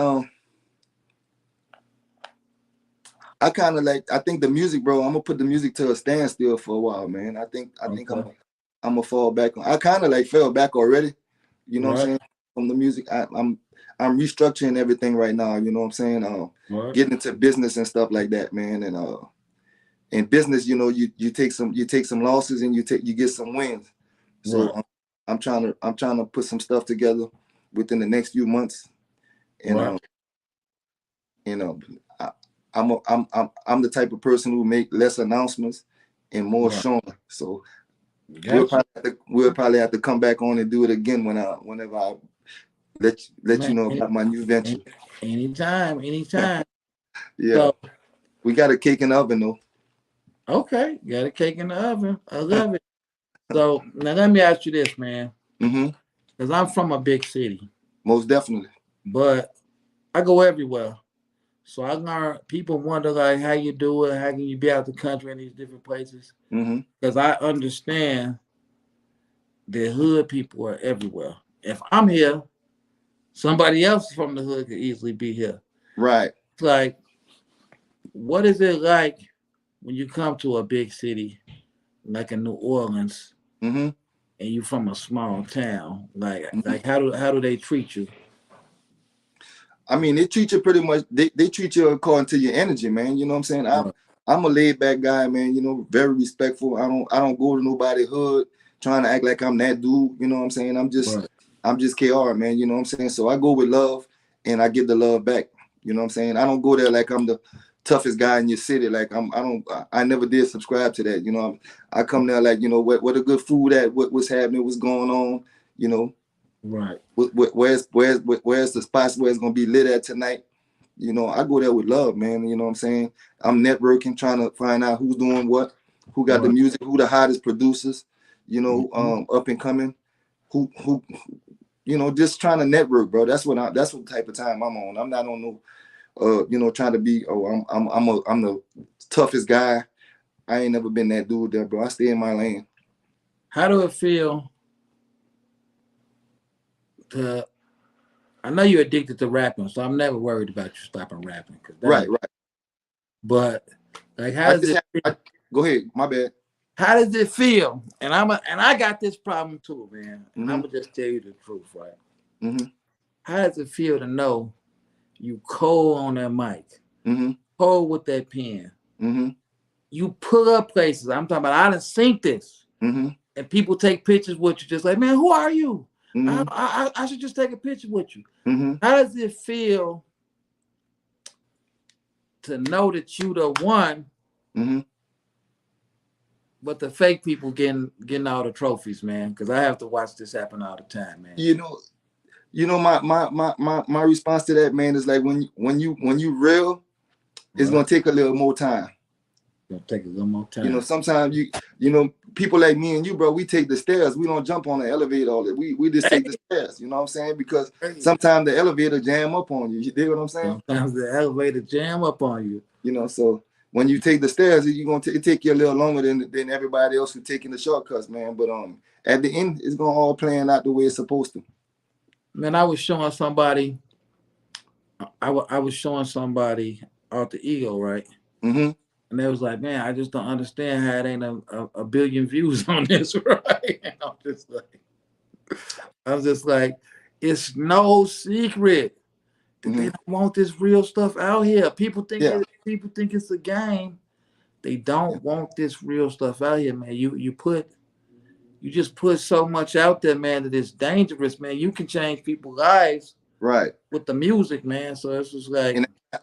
I kind of I think the music, bro. I'm gonna put the music to a standstill for a while, man. I think I'm gonna fall back on. I kind of fell back already. You know what I'm saying? From the music, I'm restructuring everything right now. You know what I'm saying? Getting into business and stuff like that, man. And in business, you know, you take some losses and you get some wins. So I'm trying to put some stuff together within the next few months, and you know, I'm the type of person who make less announcements and more showing. So we'll probably have to come back on and do it again whenever I let you know about my new venture. Anytime. Yeah. So, we got a cake in the oven though. Okay, got a cake in the oven. I love it. So now let me ask you this, man. Because I'm from a big city. Most definitely. But I go everywhere. So I learn, people wonder like how you do it, how can you be out the country in these different places? Because I understand the hood people are everywhere. If I'm here, somebody else from the hood could easily be here. Right. It's like, what is it like when you come to a big city like in New Orleans and you from a small town? Like how do they treat you? I mean, they treat you pretty much. They treat you according to your energy, man. You know what I'm saying? I'm a laid back guy, man. You know, very respectful. I don't go to nobody's hood trying to act like I'm that dude. You know what I'm saying? I'm just KR, man. You know what I'm saying? So I go with love and I give the love back. You know what I'm saying? I don't go there like I'm the toughest guy in your city. Like I never did subscribe to that. You know, I come there like, you know, what a good food at, what's happening, what's going on, you know. Right. Where's the spots where it's gonna be lit at tonight? You know, I go there with love, man. You know what I'm saying? I'm networking, trying to find out who's doing what, who got the music, who the hottest producers, you know, up and coming, who, you know, just trying to network, bro. That's what type of time I'm on. I'm not on no, you know, trying to be, I'm the toughest guy. I ain't never been that dude there, bro. I stay in my lane. How do it feel I know you're addicted to rapping, so I'm never worried about you stopping rapping. Right. But like, how does it? Go ahead, my bad. How does it feel? And I got this problem too, man. And I'm gonna just tell you the truth, right? How does it feel to know you cold on that mic, cold with that pen? You pull up places. I'm talking about. I done seen this, and people take pictures with you, just like, man, who are you? I should just take a picture with you. How does it feel to know that you the one, but the fake people getting all the trophies, man? Because I have to watch this happen all the time, man. You know, my response to that, man, is like when you real, it's gonna take a little more time. It'll take a little more time. You know, sometimes you know, people like me and you, bro, we take the stairs. We don't jump on the elevator all that. We just take the stairs. You know what I'm saying? Because sometimes the elevator jam up on you. You dig what I'm saying? Sometimes the elevator jam up on you. You know, so when you take the stairs, you're gonna take you a little longer than everybody else who's taking the shortcuts, man. But at the end, it's gonna all plan out the way it's supposed to. Man, I was showing somebody. I was showing somebody Alter Ego, right? Mm-hmm. And they was like, man, I just don't understand how it ain't a billion views on this, right? And I'm just like, it's no secret that they Mm-hmm. don't want this real stuff out here. Yeah. People think it's a game. They Yeah. don't want this real stuff out here, man. You just put so much out there, man, that it's dangerous, man. You can change people's lives Right. with the music, man. So it's just like,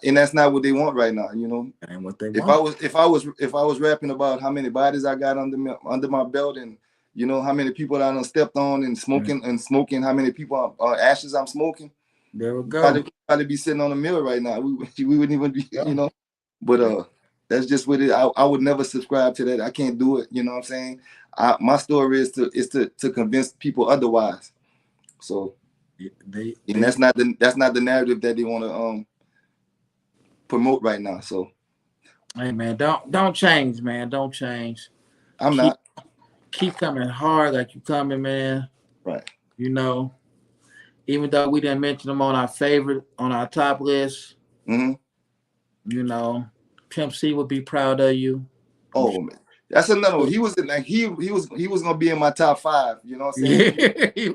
And that's not what they want right now, you know. that ain't what they If want. I was rapping about how many bodies I got under my belt, and you know how many people I done stepped on, and smoking how many people ashes I'm smoking, There we go. probably be sitting on a mill right now. We wouldn't even be, Yeah. you know. But that's just what it. I would never subscribe to that. I can't do it. You know what I'm saying? My story is to convince people otherwise. So, and that's not the narrative that they want to promote right now. So, hey man, don't change, man. Don't change. I'm not. Keep coming hard like you coming, man. Right. You know, even though we didn't mention them on our top list, Mm-hmm. you know, Pimp C would be proud of you. Oh man, that's another one. He was gonna be in my top 5. You know what I'm saying? Yeah,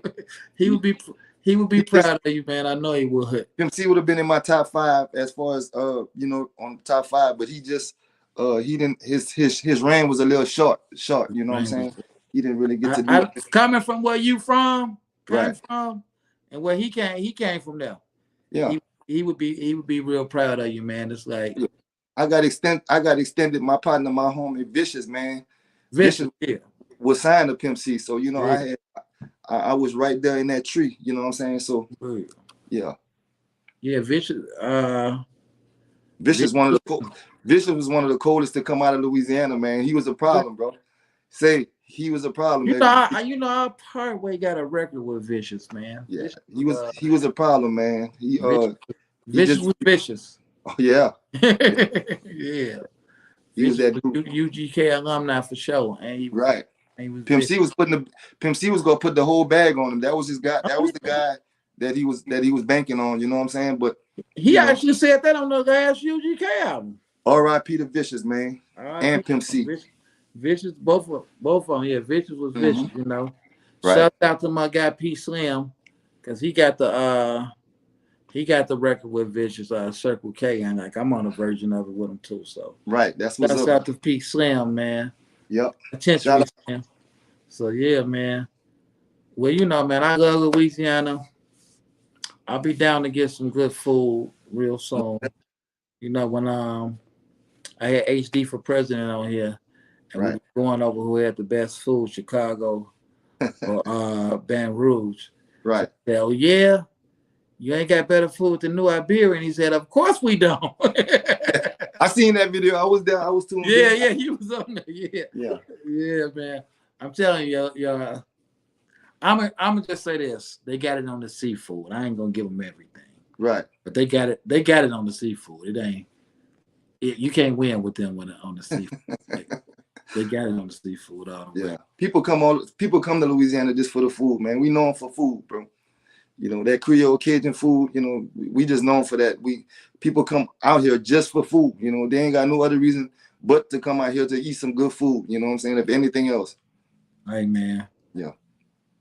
he would be proud of you, man. I know he would. Pimp C would have been in my top 5 as far as you know, on top 5, but he just he didn't his reign was a little short. You know what I'm saying? He didn't really get to do it. Coming from where you from, Right? from, and where he came from there. Yeah. He would be real proud of you, man. It's like I got extended. My partner, my homie Vicious, man. Vicious was signed to Pimp C, so you know I was right there in that tree. You know what I'm saying? So yeah. Vicious. Vicious was one of the coldest to come out of Louisiana, man. He was a problem, bro. He was a problem. You know, our Parkway got a record with Vicious, man. Yeah, he was a problem, man. Vicious was vicious. Oh yeah. Yeah. He was that dude. UGK alumni for sure. And he right. He was Pimp C was gonna put the whole bag on him. That was his guy. That was the guy that he was banking on. You know what I'm saying? But he actually said that on the last UGK album. R.I.P. to Vicious, man, and Pimp C. Vicious, both of them. Yeah, Vicious was vicious. You know. Right. Shout out to my guy P Slim, because he got the record with Vicious, Circle K, and like I'm on a version of it with him too. So right, that's what's up. Shout out to P Slim, man. Yep. Attention, man. So yeah, man. Well, you know, man, I love Louisiana. I'll be down to get some good food real soon. You know, when I had HD for president on here, and we were going over who had the best food, Chicago or Baton Rouge. Right. Hell yeah. You ain't got better food than New Iberia. And he said, of course we don't. I seen that video. I was there. I was tuned in. Yeah, he was on there. Yeah, man. I'm telling you, I'm gonna just say this. They got it on the seafood. I ain't gonna give them everything. Right. But they got it on the seafood. You can't win with them on the seafood. They got it on the seafood. Yeah. People come to Louisiana just for the food, man. We known for food, bro. You know, that Creole Cajun food, you know, we just known for that. People come out here just for food, you know, they ain't got no other reason but to come out here to eat some good food, you know what I'm saying, if anything else. Hey, man. Yeah.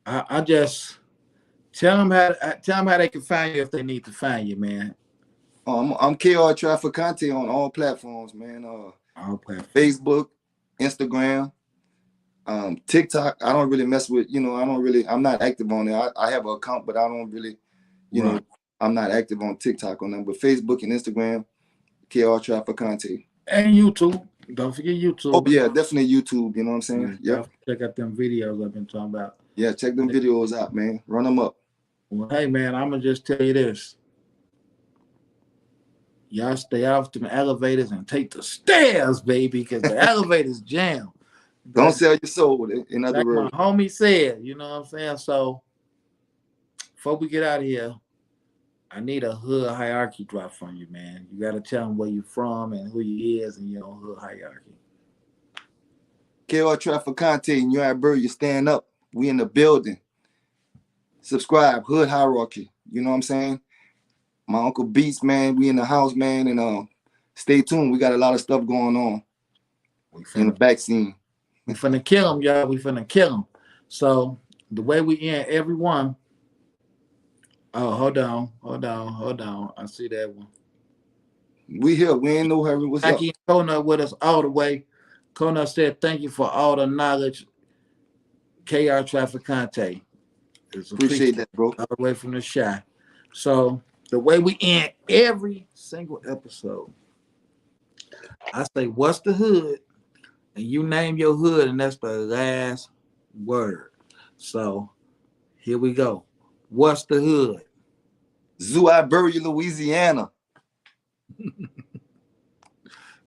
I just tell them how they can find you if they need to find you, man. I'm KR Traficante on all platforms, man. All platforms. Facebook, Instagram, TikTok. I don't really mess with, you know, I'm not active on it. I have an account, but I don't really, you know, I'm not active on TikTok on them. But Facebook and Instagram, KR Traficante. And YouTube. Don't forget YouTube. Oh yeah, definitely YouTube. You know what I'm saying? Yeah. Check out them videos I've been talking about. Yeah, check them videos out, man. Run them up. Well, hey man, I'm gonna just tell you this. Y'all stay off them elevators and take the stairs, baby, because the elevators jam. Don't sell your soul, in other words. My homie said, you know what I'm saying? So before we get out of here, I need a hood hierarchy drop from you, man. You gotta tell them where you from and who you is and your own hood hierarchy. KR Traficante and your Iberia, stand up. We in the building. Subscribe, hood hierarchy. You know what I'm saying? My Uncle Beats, man. We in the house, man. And stay tuned. We got a lot of stuff going on in the back scene. We finna kill them, y'all. We finna kill them. So the way we end everyone. Oh, hold on. I see that one. We here. We ain't no hurry. What's Jackie up? and Kona with us all the way. Kona said, "Thank you for all the knowledge." KR Trafficante. Appreciate that, bro. All the way from the Shy. So the way we end every single episode, I say, "What's the hood?" And you name your hood, and that's the last word. So here we go. What's the hood? Iberia, Louisiana.